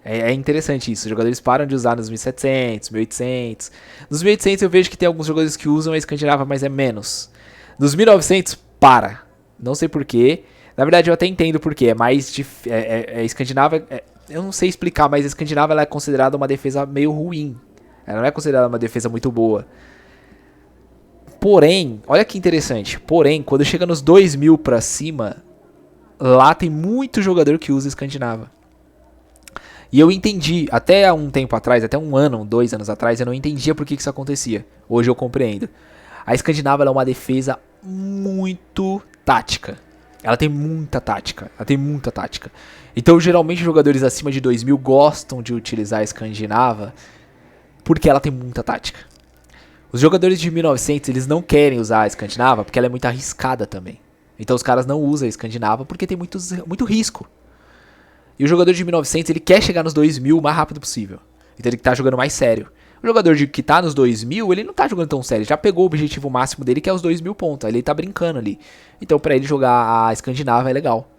É interessante isso. Os jogadores param de usar nos 1700, 1800. Nos 1800 eu vejo que tem alguns jogadores que usam a escandinava, mas é menos. Nos 1900, para. Não sei porquê. Na verdade, eu até entendo porquê. É mais escandinava. Eu não sei explicar, mas a escandinava ela é considerada uma defesa meio ruim. Ela não é considerada uma defesa muito boa. Porém, olha que interessante. Porém, quando chega nos 2000 pra cima, lá tem muito jogador que usa escandinava. E eu entendi, até há um tempo atrás, até um ano, 2 anos atrás, eu não entendia por que isso acontecia. Hoje eu compreendo. A escandinava é uma defesa muito tática. Ela tem muita tática. Então, geralmente, jogadores acima de 2000 gostam de utilizar a escandinava porque ela tem muita tática. Os jogadores de 1900, eles não querem usar a escandinava porque ela é muito arriscada também. Então, os caras não usam a escandinava porque tem muito risco. E o jogador de 1900, ele quer chegar nos 2000 o mais rápido possível. Então ele tá jogando mais sério. O jogador que tá nos 2000, ele não tá jogando tão sério. Já pegou o objetivo máximo dele, que é os 2000 pontos. Aí ele tá brincando ali. Então pra ele jogar a escandinava é legal.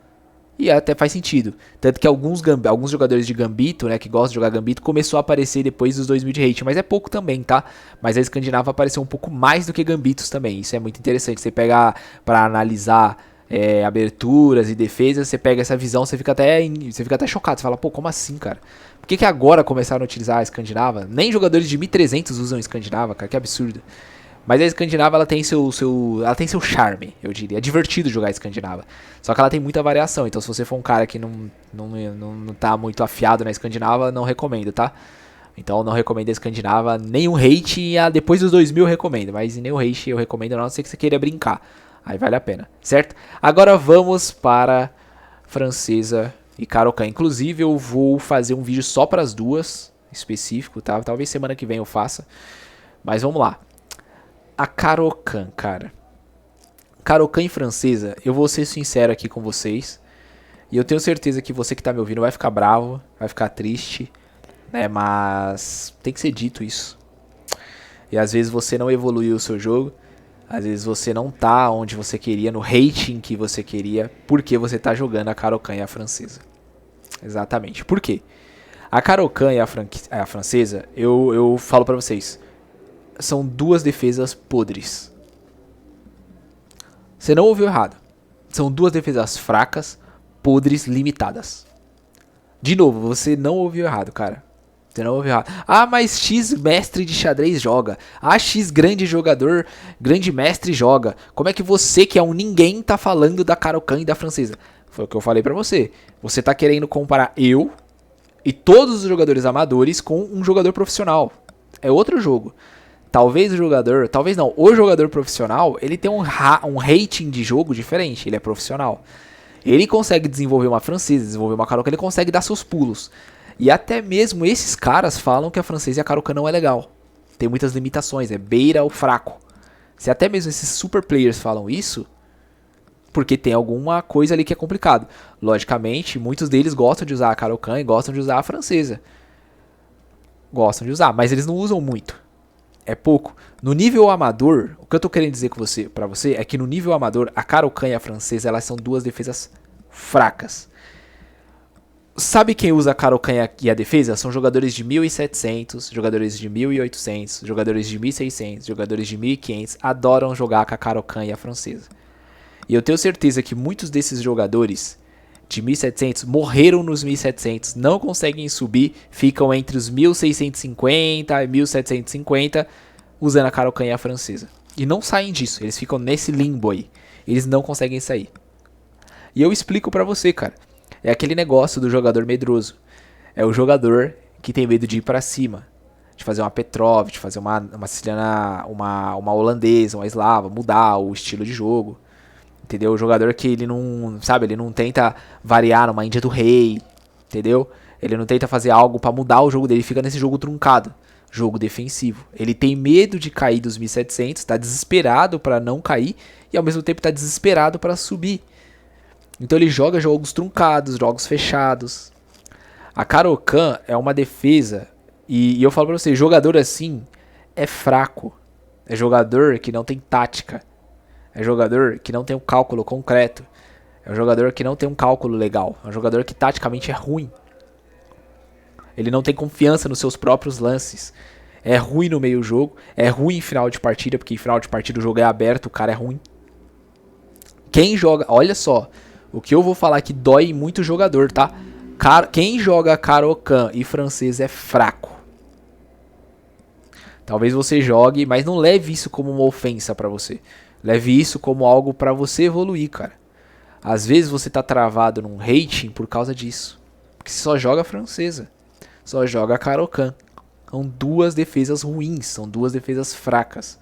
E até faz sentido. Tanto que alguns jogadores de Gambito, né, que gostam de jogar Gambito, começou a aparecer depois dos 2000 de rate. Mas é pouco também, tá? Mas a escandinava apareceu um pouco mais do que Gambitos também. Isso é muito interessante. Você pega pra analisar aberturas e defesas, você pega essa visão, você fica até chocado. Você fala, pô, como assim, cara? Por que agora começaram a utilizar a escandinava? Nem jogadores de 1300 usam escandinava, cara, que absurdo. Mas a escandinava, ela tem seu charme, eu diria. É divertido jogar a escandinava. Só que ela tem muita variação, então se você for um cara que não tá muito afiado na escandinava, não recomendo, tá? Então não recomendo a escandinava, nenhum hate, e depois dos 2000 eu recomendo, mas nenhum hate eu recomendo, a não ser que você queira brincar. Aí vale a pena, certo? Agora vamos para francesa e Caro-Kann. Inclusive eu vou fazer um vídeo só para as duas, específico, tá? Talvez semana que vem eu faça. Mas vamos lá. A Caro-Kann, cara. Caro-Kann em francesa, eu vou ser sincero aqui com vocês. E eu tenho certeza que você que tá me ouvindo vai ficar bravo, vai ficar triste, né? Mas tem que ser dito isso. E às vezes você não evoluiu o seu jogo. Às vezes você não tá onde você queria, no rating que você queria, porque você tá jogando a Caro-Kann e a francesa. Exatamente. Por quê? A Caro-Kann e a francesa, eu falo pra vocês, são duas defesas podres. Você não ouviu errado. São duas defesas fracas, podres, limitadas. De novo, você não ouviu errado, cara. Você não ouviu errado. Ah, mas X mestre de xadrez joga. Ah, X grande jogador, grande mestre joga. Como é que você, que é um ninguém, tá falando da Caro-Kann e da francesa? Foi o que eu falei pra você. Você tá querendo comparar eu e todos os jogadores amadores com um jogador profissional. É outro jogo. Talvez o jogador profissional, ele tem um rating de jogo diferente. Ele é profissional. Ele consegue desenvolver uma francesa, desenvolver uma Caro-Kann, ele consegue dar seus pulos. E até mesmo esses caras falam que a francesa e a Caro-Kann não é legal. Tem muitas limitações, beira o fraco. Se até mesmo esses super players falam isso, porque tem alguma coisa ali que é complicado. Logicamente, muitos deles gostam de usar a Caro-Kann e gostam de usar a francesa. Gostam de usar, mas eles não usam muito. É pouco. No nível amador, o que eu tô querendo dizer pra você é que no nível amador, a Caro-Kann e a francesa, elas são duas defesas fracas. Sabe quem usa a Caro-Kann e a defesa? São jogadores de 1700, jogadores de 1800, jogadores de 1600, jogadores de 1500. Adoram jogar com a Caro-Kann e a francesa. E eu tenho certeza que muitos desses jogadores de 1700 morreram nos 1700, não conseguem subir, ficam entre os 1650 e 1750 usando a Caro-Kann e a francesa. E não saem disso, eles ficam nesse limbo aí. Eles não conseguem sair. E eu explico pra você, cara. É aquele negócio do jogador medroso. É o jogador que tem medo de ir pra cima. De fazer uma Petrov, de fazer uma siciliana, uma holandesa, uma eslava, mudar o estilo de jogo. Entendeu? O jogador que ele não, sabe, ele não tenta variar numa Índia do Rei. Entendeu? Ele não tenta fazer algo pra mudar o jogo dele, fica nesse jogo truncado. Jogo defensivo. Ele tem medo de cair dos 1700, tá desesperado pra não cair e ao mesmo tempo tá desesperado pra subir. Então ele joga jogos truncados, jogos fechados. A Caro-Kann é uma defesa. E eu falo pra você, jogador assim é fraco. É jogador que não tem tática. É jogador que não tem um cálculo concreto. É um jogador que não tem um cálculo legal. É um jogador que taticamente é ruim. Ele não tem confiança nos seus próprios lances. É ruim no meio do jogo, é ruim em final de partida, porque em final de partida o jogo é aberto, o cara é ruim. Quem joga, olha só, o que eu vou falar aqui dói muito o jogador, tá? Quem joga Caro-Kann e francês é fraco. Talvez você jogue, mas não leve isso como uma ofensa pra você. Leve isso como algo pra você evoluir, cara. Às vezes você tá travado num rating por causa disso. Porque você só joga francesa. Só joga Caro-Kann. São duas defesas ruins, são duas defesas fracas.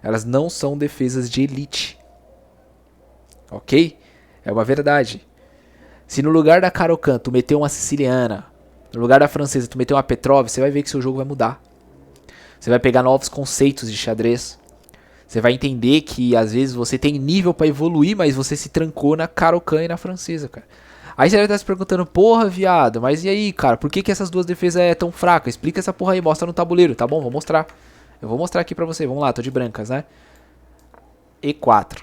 Elas não são defesas de elite. Ok? É uma verdade. Se no lugar da Caro-Kann tu meter uma siciliana, no lugar da francesa tu meter uma Petrov, você vai ver que seu jogo vai mudar. Você vai pegar novos conceitos de xadrez. Você vai entender que às vezes você tem nível pra evoluir, mas você se trancou na Caro-Kann e na francesa, cara. Aí você vai estar se perguntando, porra, viado, mas e aí, cara, por que essas duas defesas é tão fracas? Explica essa porra aí, mostra no tabuleiro, tá bom? Vou mostrar. Eu vou mostrar aqui pra você, vamos lá, tô de brancas, né? E4,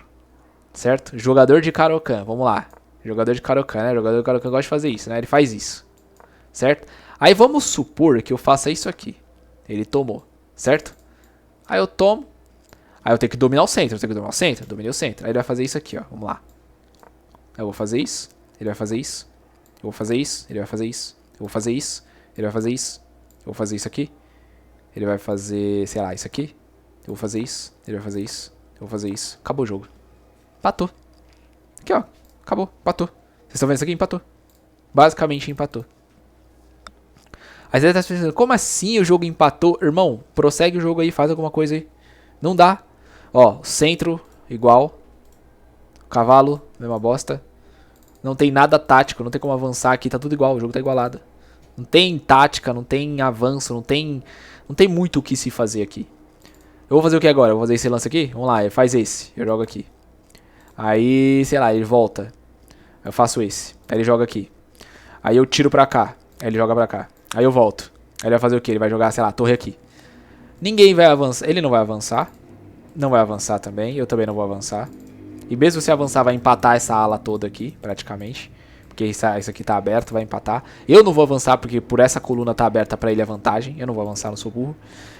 certo? Jogador de Caro-Kann, vamos lá. Jogador de Caro-Kann, né? Jogador de Caro-Kann gosta de fazer isso, né? Ele faz isso, certo? Aí vamos supor que eu faça isso aqui. Ele tomou, certo? Aí eu tomo. Aí eu tenho que dominar o centro, dominei o centro. Aí ele vai fazer isso aqui, ó, vamos lá. Eu vou fazer isso. Ele vai fazer isso. Eu vou fazer isso. Ele vai fazer isso. Eu vou fazer isso. Ele vai fazer isso. Eu vou fazer isso aqui. Ele vai fazer, sei lá, isso aqui. Eu vou fazer isso. Ele vai fazer isso. Eu vou fazer isso. Acabou o jogo. Empatou. Aqui, ó. Acabou. Empatou. Vocês estão vendo isso aqui? Empatou. Basicamente empatou. Aí você tá pensando, como assim o jogo empatou? Irmão, prossegue o jogo aí. Faz alguma coisa aí. Não dá. Ó, centro igual. Cavalo, mesma bosta. Não tem nada tático, não tem como avançar aqui, tá tudo igual, o jogo tá igualado. Não tem tática, não tem avanço, não tem muito o que se fazer aqui. Eu vou fazer o que agora? Eu vou fazer esse lance aqui? Vamos lá, ele faz esse, eu jogo aqui. Aí, sei lá, ele volta. Eu faço esse, aí ele joga aqui. Aí eu tiro pra cá, aí ele joga pra cá. Aí eu volto. Aí ele vai fazer o que? Ele vai jogar, sei lá, torre aqui. Ninguém vai avançar, ele não vai avançar. Não vai avançar também, eu também não vou avançar. E mesmo se avançar, vai empatar essa ala toda aqui, praticamente. Porque isso aqui tá aberto, vai empatar. Eu não vou avançar, porque por essa coluna tá aberta pra ele a vantagem. Eu não vou avançar, não sou burro.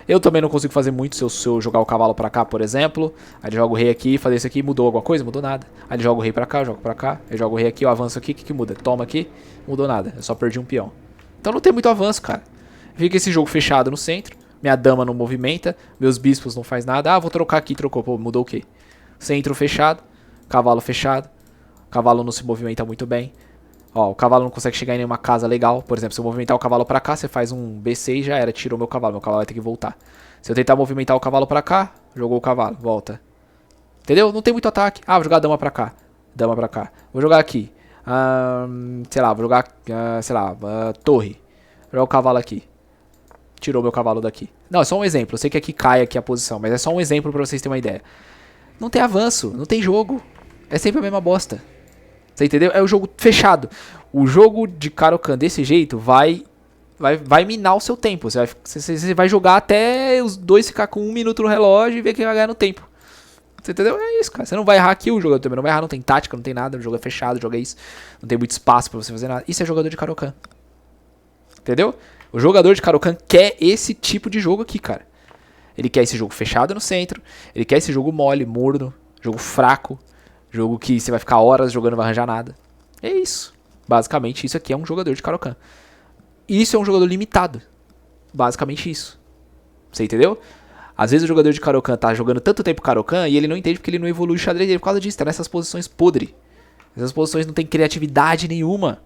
Eu também não consigo fazer muito se eu jogar o cavalo pra cá, por exemplo. Aí ele joga o rei aqui, fazer isso aqui, mudou alguma coisa? Mudou nada. Aí ele joga o rei pra cá, eu jogo pra cá. Eu jogo o rei aqui, eu avanço aqui, o que muda? Toma aqui, mudou nada. Eu só perdi um peão. Então não tem muito avanço, cara. Fica esse jogo fechado no centro. Minha dama não movimenta, meus bispos não faz nada. Ah, vou trocar aqui, trocou. Pô, mudou o quê? Centro fechado. Cavalo fechado. Cavalo não se movimenta muito bem. Ó, o cavalo não consegue chegar em nenhuma casa legal. Por exemplo, se eu movimentar o cavalo pra cá, você faz um B6, já era, tirou meu cavalo. Meu cavalo vai ter que voltar. Se eu tentar movimentar o cavalo pra cá, jogou o cavalo, volta. Entendeu? Não tem muito ataque. Ah, vou jogar a dama pra cá. Dama pra cá. Vou jogar aqui. Sei lá, vou jogar, sei lá, torre. Vou jogar o cavalo aqui. Tirou meu cavalo daqui. Não, é só um exemplo. Eu sei que aqui cai aqui a posição, mas é só um exemplo pra vocês terem uma ideia. Não tem avanço, não tem jogo. É sempre a mesma bosta. Você entendeu? É o jogo fechado. O jogo de Caro-Kann desse jeito vai minar o seu tempo. Você vai jogar até os dois ficar com 1 minuto no relógio e ver quem vai ganhar no tempo. Você entendeu? É isso, cara. Você não vai errar aqui, o jogador também não vai errar, não tem tática, não tem nada. O jogo é fechado, o jogo é isso. Não tem muito espaço pra você fazer nada. Isso é jogador de Caro-Kann. Entendeu? O jogador de Caro-Kann quer esse tipo de jogo aqui, cara. Ele quer esse jogo fechado no centro. Ele quer esse jogo mole, morno. Jogo fraco. Jogo que você vai ficar horas jogando e não vai arranjar nada. É isso. Basicamente, isso aqui é um jogador de Caro-Kann. Isso é um jogador limitado. Basicamente isso. Você entendeu? Às vezes o jogador de Caro-Kann tá jogando tanto tempo Caro-Kann e ele não entende porque ele não evolui o xadrez dele por causa disso. Tá nessas posições podre. Essas posições não tem criatividade nenhuma.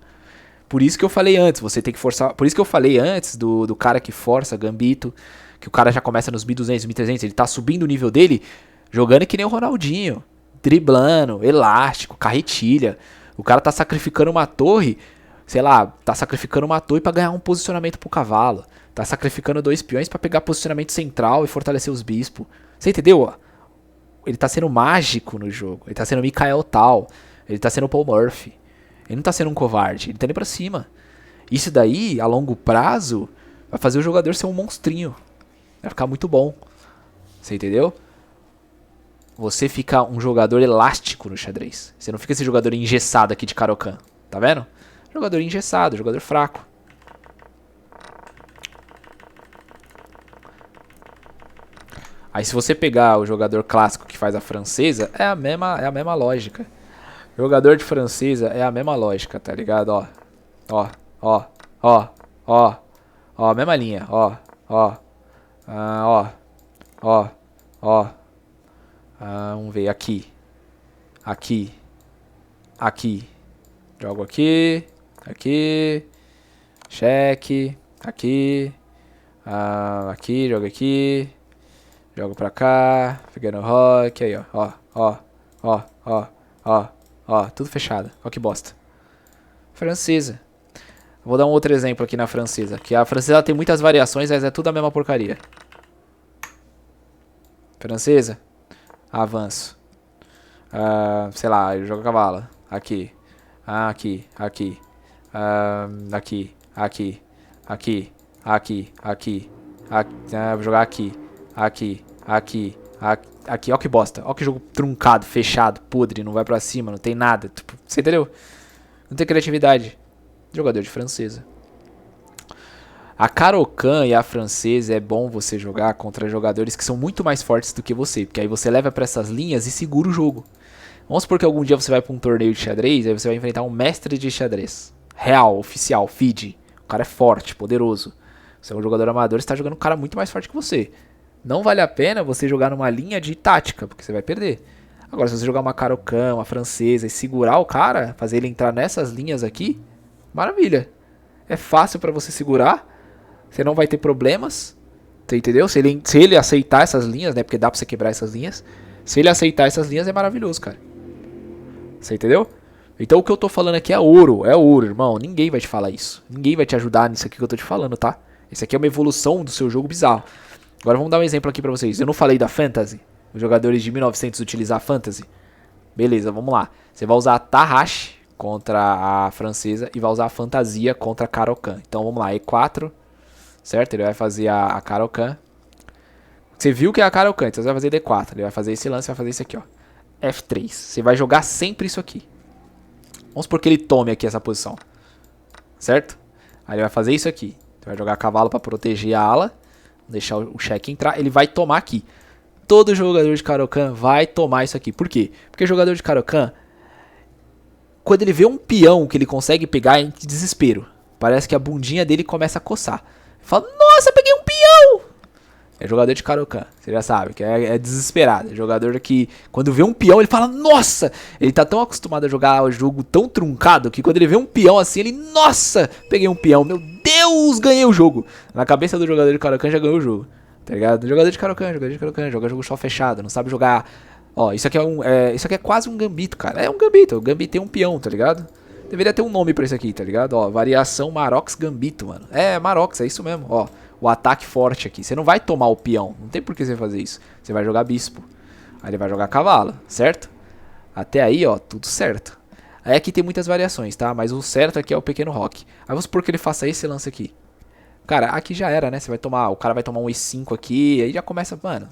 Por isso que eu falei antes, você tem que forçar. Por isso que eu falei antes do cara que força Gambito, que o cara já começa nos 1200, 1300, ele tá subindo o nível dele, jogando que nem o Ronaldinho, driblando, elástico, carretilha. O cara tá sacrificando uma torre, sei lá, tá sacrificando uma torre pra ganhar um posicionamento pro cavalo. Tá sacrificando 2 peões pra pegar posicionamento central e fortalecer os bispos. Você entendeu? Ele tá sendo mágico no jogo, ele tá sendo Mikhail Tal, ele tá sendo Paul Murphy. Ele não tá sendo um covarde, ele tá indo pra cima. Isso daí, a longo prazo, vai fazer o jogador ser um monstrinho. Vai ficar muito bom. Você entendeu? Você fica um jogador elástico no xadrez. Você não fica esse jogador engessado aqui de Caro-Kann. Tá vendo? Jogador engessado, jogador fraco. Aí se você pegar o jogador clássico que faz a francesa, é a mesma lógica. Jogador de francesa é a mesma lógica, tá ligado? Ó, ó, ó, ó, ó, ó, mesma linha, ó, ó, ó, ó, ó. Vamos ver aqui, aqui, aqui. Jogo aqui, aqui, cheque, aqui, aqui, jogo aqui, jogo pra cá, pegando rock, aí ó, ó, ó, ó, ó, ó, tudo fechado, ó que bosta. Francesa. Vou dar um outro exemplo aqui na francesa, que a francesa tem muitas variações, mas é tudo a mesma porcaria. Francesa, avanço. Sei lá, eu jogo a cavalo, aqui. Aqui, aqui, aqui, aqui, aqui, aqui, aqui, vou jogar aqui, aqui, aqui, aqui, ó que bosta, ó que jogo truncado, fechado, podre, não vai pra cima, não tem nada, tipo, você entendeu? Não tem criatividade. Jogador de francesa. A Caro-Kann e a francesa é bom você jogar contra jogadores que são muito mais fortes do que você, porque aí você leva pra essas linhas e segura o jogo. Vamos supor que algum dia você vai pra um torneio de xadrez, aí você vai enfrentar um mestre de xadrez. Real, oficial, FIDE. O cara é forte, poderoso. Você é um jogador amador, você tá jogando um cara muito mais forte que você. Não vale a pena você jogar numa linha de tática, porque você vai perder. Agora, se você jogar uma Caro-Kann, uma francesa e segurar o cara, fazer ele entrar nessas linhas aqui, maravilha. É fácil pra você segurar, você não vai ter problemas, você entendeu? Se ele aceitar essas linhas, né, porque dá pra você quebrar essas linhas. Se ele aceitar essas linhas, é maravilhoso, cara. Você entendeu? Então o que eu tô falando aqui é ouro, irmão. Ninguém vai te falar isso. Ninguém vai te ajudar nisso aqui que eu tô te falando, tá? Esse aqui é uma evolução do seu jogo bizarro. Agora vamos dar um exemplo aqui pra vocês. Eu não falei da Fantasy? Os jogadores de 1900 utilizar Fantasy? Beleza, vamos lá. Você vai usar a Tarrasch contra a francesa e vai usar a Fantasia contra a Caro-Kann. Então vamos lá, E4, certo? Ele vai fazer a Caro-Kann. Você viu que é a Caro-Kann, então você vai fazer D4. Ele vai fazer esse lance, vai fazer isso aqui, ó. F3. Você vai jogar sempre isso aqui. Vamos supor que ele tome aqui essa posição. Certo? Aí ele vai fazer isso aqui. Você vai jogar cavalo para proteger a ala. Deixar o cheque entrar. Ele vai tomar aqui. Todo jogador de Caro-Kann vai tomar isso aqui. Por quê? Porque o jogador de Caro-Kann, quando ele vê um peão que ele consegue pegar, é em desespero. Parece que a bundinha dele começa a coçar. Ele fala, nossa, peguei um peão! É jogador de Caro-Kann, você já sabe, que é desesperado. É jogador que, quando vê um peão, ele fala, nossa! Ele tá tão acostumado a jogar o jogo tão truncado, que quando ele vê um peão assim, ele, nossa! Peguei um peão, meu Deus, ganhei o jogo! Na cabeça do jogador de Caro-Kann já ganhou o jogo, tá ligado? Jogador de Caro-Kann, joga jogo só fechado, não sabe jogar... Ó, isso aqui isso aqui é quase um gambito, cara. É um gambito, o gambito tem um peão, tá ligado? Deveria ter um nome pra isso aqui, tá ligado? Ó, variação Marox Gambito, mano. É, Marox, é isso mesmo, ó. O ataque forte aqui. Você não vai tomar o peão. Não tem por que você fazer isso. Você vai jogar bispo. Aí ele vai jogar cavalo, certo? Até aí, ó, tudo certo. Aí aqui tem muitas variações, tá? Mas o certo aqui é o pequeno roque. Aí vamos supor que ele faça esse lance aqui. Cara, aqui já era, né? Você vai tomar... O cara vai tomar um E5 aqui. Aí já começa... Mano,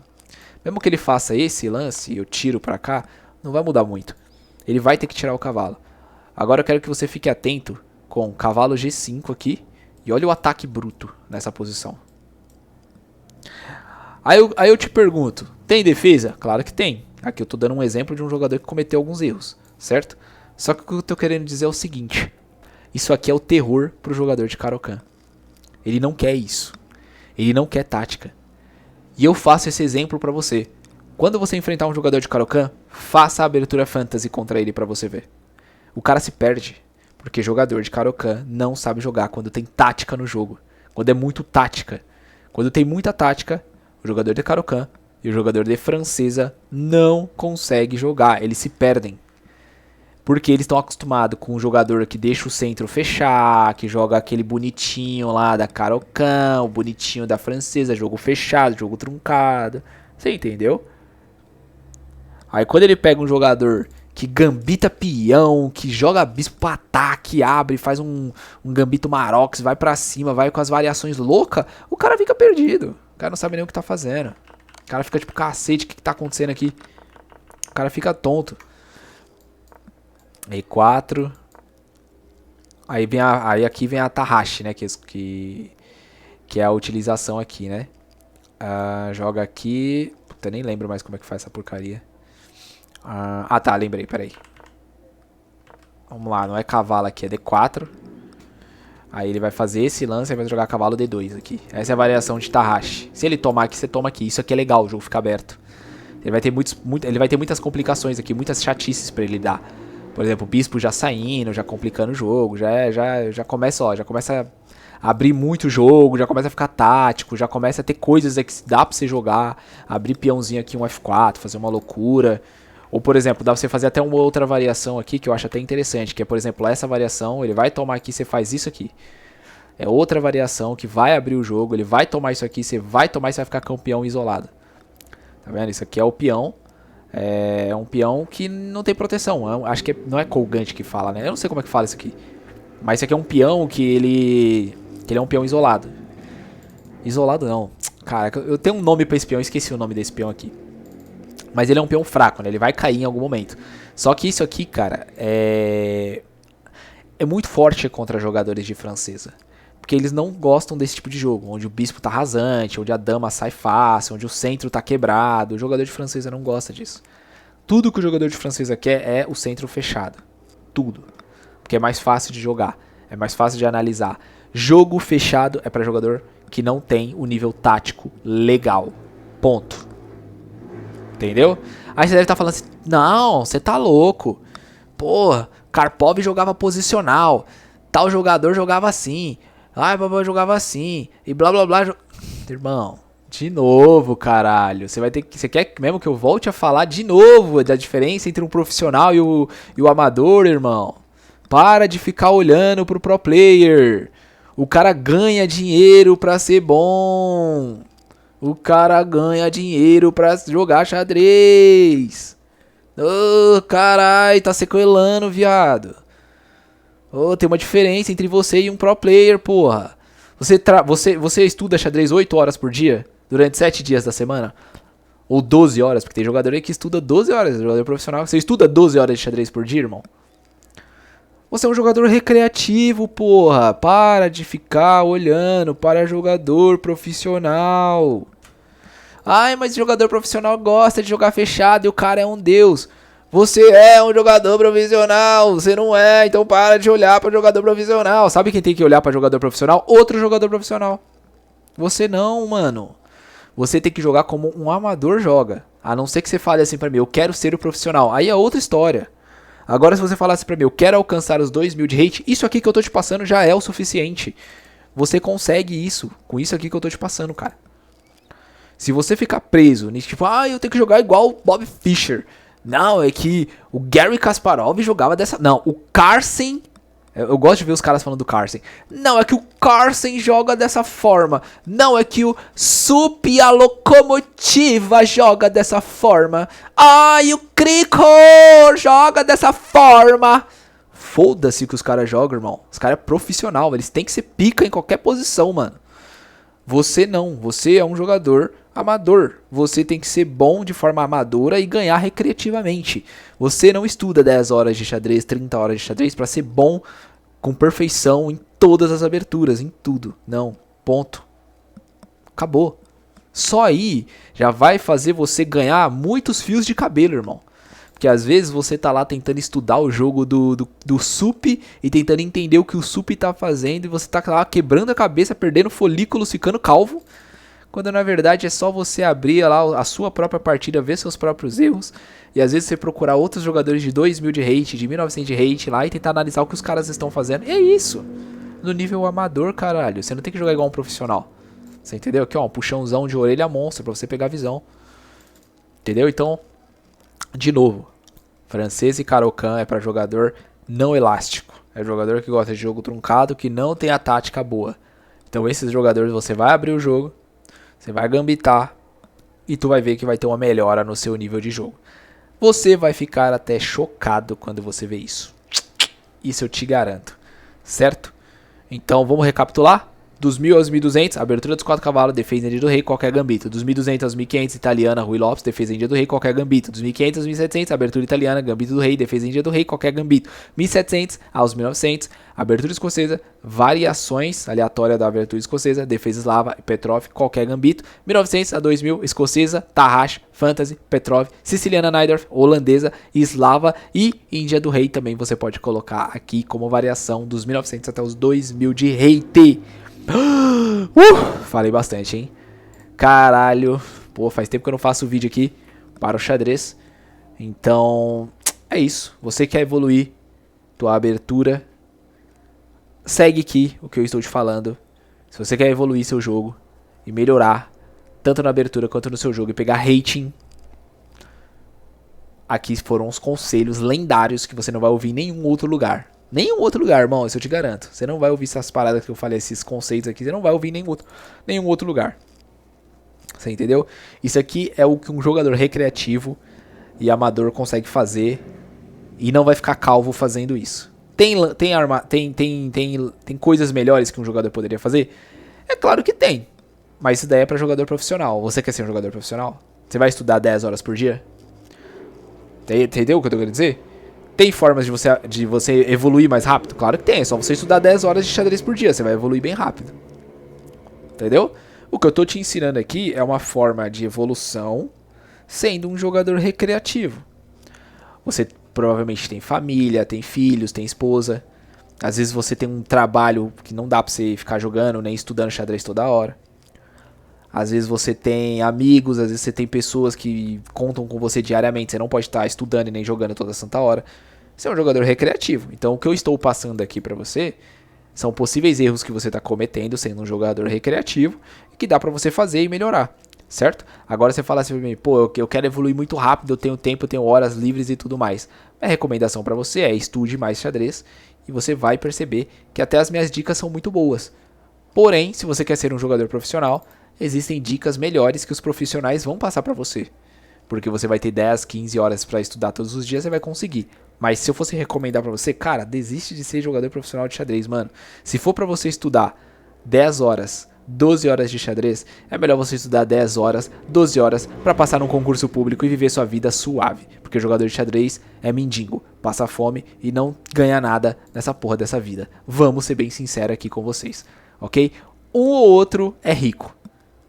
mesmo que ele faça esse lance, eu tiro pra cá, não vai mudar muito. Ele vai ter que tirar o cavalo. Agora eu quero que você fique atento com cavalo G5 aqui. E olha o ataque bruto nessa posição. Aí eu te pergunto, tem defesa? Claro que tem. Aqui eu tô dando um exemplo de um jogador que cometeu alguns erros, certo? Só que o que eu tô querendo dizer é o seguinte. Isso aqui é o terror pro jogador de Caro-Kann. Ele não quer isso. Ele não quer tática. E eu faço esse exemplo pra você. Quando você enfrentar um jogador de Caro-Kann, faça a abertura fantasy contra ele pra você ver. O cara se perde. Porque jogador de Caro-Kann não sabe jogar quando tem tática no jogo. Quando é muito tática. Quando tem muita tática, o jogador de Caro-Kann e o jogador de francesa não conseguem jogar. Eles se perdem. Porque eles estão acostumados com um jogador que deixa o centro fechar, que joga aquele bonitinho lá da Caro-Kann, o bonitinho da francesa, jogo fechado, jogo truncado. Você entendeu? Aí quando ele pega um jogador que gambita peão, que joga bispo pro ataque, abre, faz um gambito Marox, vai pra cima, vai com as variações loucas, o cara fica perdido. O cara não sabe nem o que tá fazendo. O cara fica tipo, cacete, o que tá acontecendo aqui? O cara fica tonto. E4. Aí aqui vem a Tarrasch, né? Que é a utilização aqui, né? Joga aqui. Puta, eu nem lembro mais como é que faz essa porcaria. Ah, tá, lembrei, peraí. Vamos lá, não é cavalo aqui, é D4. Aí ele vai fazer esse lance e vai jogar cavalo D2 aqui. Essa é a variação de Tarrashi. Se ele tomar aqui, você toma aqui. Isso aqui é legal, o jogo fica aberto. Ele vai ter, ele vai ter muitas complicações aqui, muitas chatices pra ele dar. Por exemplo, o bispo já saindo, já complicando o jogo. Já começa, ó, já começa a abrir muito o jogo, já começa a ficar tático, já começa a ter coisas que dá pra você jogar. Abrir peãozinho aqui, um F4, fazer uma loucura. Ou, por exemplo, dá pra você fazer até uma outra variação aqui que eu acho até interessante, que é, por exemplo, essa variação, ele vai tomar aqui, você faz isso aqui. É outra variação que vai abrir o jogo, ele vai tomar isso aqui, você vai tomar e você vai ficar campeão isolado. Tá vendo? Isso aqui é o peão. É um peão que não tem proteção. Acho que não é colgante que fala, né? Eu não sei como é que fala isso aqui. Mas isso aqui é um peão que ele é um peão isolado. Isolado não. Cara, eu tenho um nome pra esse peão, eu esqueci o nome desse peão aqui. Mas ele é um peão fraco, né? Ele vai cair em algum momento. Só que isso aqui, cara, é muito forte contra jogadores de francesa. Porque eles não gostam desse tipo de jogo, onde o bispo tá rasante, onde a dama sai fácil, onde o centro tá quebrado. O jogador de francesa não gosta disso. Tudo que o jogador de francesa quer é o centro fechado. Tudo. Porque é mais fácil de jogar, é mais fácil de analisar. Jogo fechado é pra jogador que não tem o nível tático legal. Ponto. Entendeu? Aí você deve estar falando assim, não, você tá louco. Porra, Karpov jogava posicional. Tal jogador jogava assim. Ai, babá jogava assim. E blá blá blá. Irmão, de novo, caralho. Você quer mesmo que eu volte a falar de novo da diferença entre um profissional e o amador, irmão? Para de ficar olhando pro pro player. O cara ganha dinheiro pra ser bom. O cara ganha dinheiro pra jogar xadrez. Ô, carai, tá sequelando, viado. Ô, tem uma diferença entre você e um pro player, porra. Você estuda xadrez 8 horas por dia? Durante 7 dias da semana? Ou 12 horas? Porque tem jogador aí que estuda 12 horas, jogador profissional. Você estuda 12 horas de xadrez por dia, irmão? Você é um jogador recreativo, porra. Para de ficar olhando para jogador profissional. Ai, mas jogador profissional gosta de jogar fechado e o cara é um deus. Você é um jogador profissional, você não é, então para de olhar para jogador profissional. Sabe quem tem que olhar para jogador profissional? Outro jogador profissional. Você não, mano. Você tem que jogar como um amador joga. A não ser que você fale assim pra mim, eu quero ser o profissional. Aí é outra história. Agora se você falasse pra mim, eu quero alcançar os 2000 de rate, isso aqui que eu tô te passando já é o suficiente. Você consegue isso, com isso aqui que eu tô te passando, cara. Se você ficar preso nisso, tipo, eu tenho que jogar igual o Bob Fischer. Não, é que o Gary Kasparov jogava dessa... Não, o Carlsen... Eu gosto de ver os caras falando do Carlsen. Não, é que o Carlsen joga dessa forma. Não, é que o Supi, a locomotiva, joga dessa forma. Ai, o Krikor joga dessa forma. Foda-se que os caras jogam, irmão. Os caras é profissional, eles têm que ser pica em qualquer posição, mano. Você não, você é um jogador amador. Você tem que ser bom de forma amadora e ganhar recreativamente. Você não estuda 10 horas de xadrez, 30 horas de xadrez pra ser bom com perfeição em todas as aberturas, em tudo. Não, ponto. Acabou. Só aí já vai fazer você ganhar muitos fios de cabelo, irmão. Porque às vezes você tá lá tentando estudar o jogo do Sup e tentando entender o que o Sup tá fazendo e você tá lá quebrando a cabeça, perdendo folículos, ficando calvo. Quando na verdade é só você abrir lá a sua própria partida, ver seus próprios erros. E às vezes você procurar outros jogadores de 2000 de rate, de 1900 de rate lá e tentar analisar o que os caras estão fazendo. E é isso. No nível amador, caralho. Você não tem que jogar igual um profissional. Você entendeu? Aqui ó, um puxãozão de orelha monstro pra você pegar a visão. Entendeu? Então... De novo, francês e Caro-Kann é para jogador não elástico. É jogador que gosta de jogo truncado, que não tem a tática boa. Então esses jogadores você vai abrir o jogo, você vai gambitar e tu vai ver que vai ter uma melhora no seu nível de jogo. Você vai ficar até chocado quando você vê isso. Isso eu te garanto. Certo? Então vamos recapitular? Dos 1000 aos 1200, abertura dos 4 cavalos, defesa Índia do Rei, qualquer gambito. Dos 1200 aos 1500, italiana, Rui Lopes, defesa Índia do Rei, qualquer gambito. Dos 1500 aos 1700, abertura italiana, gambito do Rei, defesa Índia do Rei, qualquer gambito. 1700 aos 1900, abertura escocesa, variações aleatórias da abertura escocesa, defesa eslava, Petrov, qualquer gambito. 1900 a 2000, escocesa, Tarrasch, Fantasy, Petrov, siciliana Najdorf, holandesa, eslava e Índia do Rei também você pode colocar aqui como variação dos 1900 até os 2000 de Reite. Falei bastante, hein? Caralho. Pô, faz tempo que eu não faço vídeo aqui para o xadrez. Então, é isso. Você quer evoluir tua abertura, segue aqui o que eu estou te falando. Se você quer evoluir seu jogo e melhorar, tanto na abertura quanto no seu jogo, e pegar rating, aqui foram os conselhos lendários que você não vai ouvir em nenhum outro lugar. Nenhum outro lugar, irmão, isso eu te garanto. Você não vai ouvir essas paradas que eu falei, esses conceitos aqui, você não vai ouvir em nenhum outro lugar. Você entendeu? Isso aqui é o que um jogador recreativo e amador consegue fazer e não vai ficar calvo fazendo isso. Tem coisas melhores que um jogador poderia fazer? É claro que tem. Mas isso daí é pra jogador profissional. Você quer ser um jogador profissional? Você vai estudar 10 horas por dia? Entendeu o que eu tô querendo dizer? Tem formas de você evoluir mais rápido? Claro que tem, é só você estudar 10 horas de xadrez por dia, você vai evoluir bem rápido. Entendeu? O que eu tô te ensinando aqui é uma forma de evolução sendo um jogador recreativo. Você provavelmente tem família, tem filhos, tem esposa. Às vezes você tem um trabalho que não dá pra você ficar jogando nem estudando xadrez toda hora. Às vezes você tem amigos, às vezes você tem pessoas que contam com você diariamente. Você não pode estar estudando e nem jogando toda santa hora. Você é um jogador recreativo. Então o que eu estou passando aqui pra você são possíveis erros que você está cometendo sendo um jogador recreativo e que dá pra você fazer e melhorar, certo? Agora você fala assim pra mim, pô, eu quero evoluir muito rápido, eu tenho tempo, eu tenho horas livres e tudo mais. A recomendação pra você é estude mais xadrez e você vai perceber que até as minhas dicas são muito boas. Porém, se você quer ser um jogador profissional, existem dicas melhores que os profissionais vão passar pra você. Porque você vai ter 10, 15 horas pra estudar todos os dias, você vai conseguir. Mas se eu fosse recomendar pra você, cara, desiste de ser jogador profissional de xadrez, mano. Se for pra você estudar 10 horas, 12 horas de xadrez, é melhor você estudar 10 horas, 12 horas pra passar num concurso público e viver sua vida suave. Porque jogador de xadrez é mendigo, passa fome e não ganha nada nessa porra dessa vida. Vamos ser bem sinceros aqui com vocês, ok? Um ou outro é rico.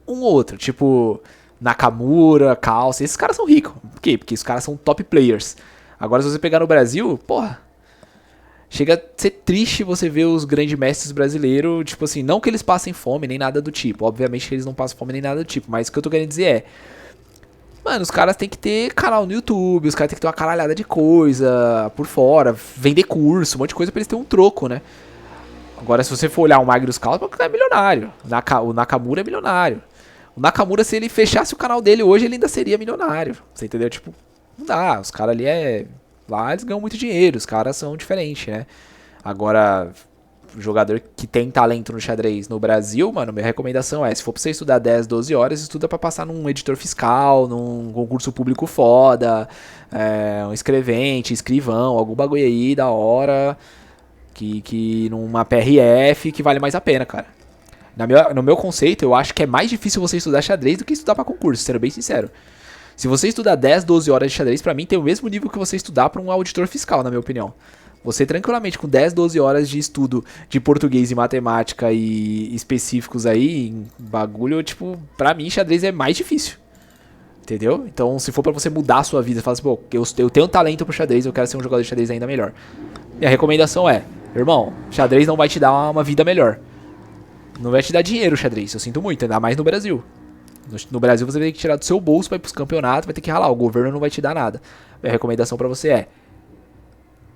Um ou outro, tipo Nakamura, Calça, esses caras são ricos. Por quê? Porque esses caras são top players. Agora se você pegar no Brasil, porra, chega a ser triste você ver os grandes mestres brasileiros, tipo assim, não que eles passem fome nem nada do tipo, obviamente que eles não passam fome nem nada do tipo, mas o que eu tô querendo dizer é, mano, os caras tem que ter canal no YouTube, os caras tem que ter uma caralhada de coisa por fora, vender curso, um monte de coisa pra eles terem um troco, né? Agora se você for olhar o Magnus Carlsen, o cara é milionário, o Nakamura é milionário. O Nakamura, se ele fechasse o canal dele hoje, ele ainda seria milionário, você entendeu? Tipo, não dá, os caras ali lá eles ganham muito dinheiro, os caras são diferentes, né? Agora, jogador que tem talento no xadrez no Brasil, mano, minha recomendação é, se for pra você estudar 10, 12 horas, estuda pra passar num editor fiscal, num concurso público foda, um escrevente, escrivão, algum bagulho aí da hora, que numa PRF que vale mais a pena, cara. No meu conceito, eu acho que é mais difícil você estudar xadrez do que estudar pra concurso, sendo bem sincero. Se você estudar 10, 12 horas de xadrez, pra mim tem o mesmo nível que você estudar pra um auditor fiscal, na minha opinião. Você tranquilamente com 10, 12 horas de estudo de português e matemática e específicos aí, em bagulho, tipo, pra mim xadrez é mais difícil. Entendeu? Então, se for pra você mudar a sua vida, fala assim, pô, eu tenho talento pro xadrez, eu quero ser um jogador de xadrez ainda melhor. Minha recomendação é, irmão, xadrez não vai te dar uma vida melhor. Não vai te dar dinheiro o xadrez, eu sinto muito, ainda mais no Brasil. No Brasil você vai ter que tirar do seu bolso pra ir pros campeonatos, vai ter que ralar, o governo não vai te dar nada. Minha recomendação pra você é,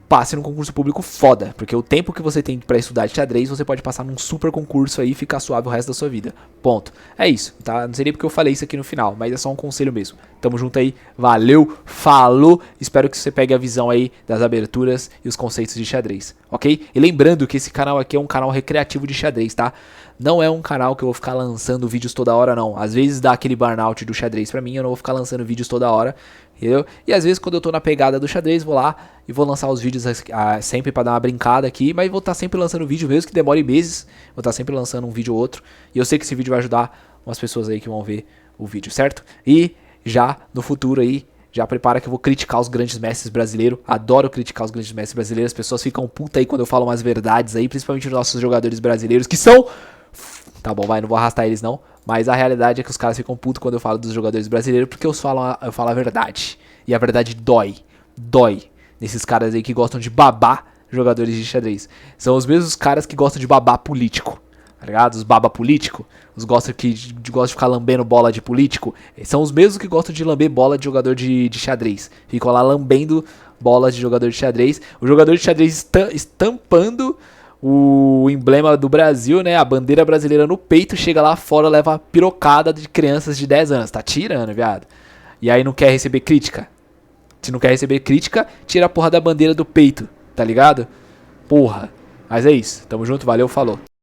passe num concurso público foda, porque o tempo que você tem pra estudar de xadrez, você pode passar num super concurso aí e ficar suave o resto da sua vida. Ponto. É isso, tá? Não sei nem porque eu falei isso aqui no final, mas é só um conselho mesmo. Tamo junto aí, valeu, falou, espero que você pegue a visão aí das aberturas e os conceitos de xadrez, ok? E lembrando que esse canal aqui é um canal recreativo de xadrez, tá? Não é um canal que eu vou ficar lançando vídeos toda hora, não. Às vezes dá aquele burnout do xadrez pra mim, eu não vou ficar lançando vídeos toda hora, entendeu? E às vezes quando eu tô na pegada do xadrez, vou lá e vou lançar os vídeos sempre pra dar uma brincada aqui, mas vou estar sempre lançando vídeo, mesmo que demore meses, vou estar sempre lançando um vídeo ou outro, e eu sei que esse vídeo vai ajudar umas pessoas aí que vão ver o vídeo, certo? E já no futuro aí, já prepara que eu vou criticar os grandes mestres brasileiros, adoro criticar os grandes mestres brasileiros, as pessoas ficam putas aí quando eu falo umas verdades aí, principalmente os nossos jogadores brasileiros, que são... Tá bom, vai, não vou arrastar eles não. Mas a realidade é que os caras ficam putos quando eu falo dos jogadores brasileiros, porque eu falo a verdade. E a verdade dói. Dói. Nesses caras aí que gostam de babar jogadores de xadrez. São os mesmos caras que gostam de babar político. Tá ligado? Os baba político. Os gostam de ficar lambendo bola de político. São os mesmos que gostam de lamber bola de jogador de xadrez. Ficam lá lambendo bolas de jogador de xadrez. O jogador de xadrez estampando o emblema do Brasil, né, a bandeira brasileira no peito, chega lá fora, leva a pirocada de crianças de 10 anos. Tá tirando, viado. E aí não quer receber crítica. Se não quer receber crítica, tira a porra da bandeira do peito, tá ligado? Porra. Mas é isso. Tamo junto, valeu, falou.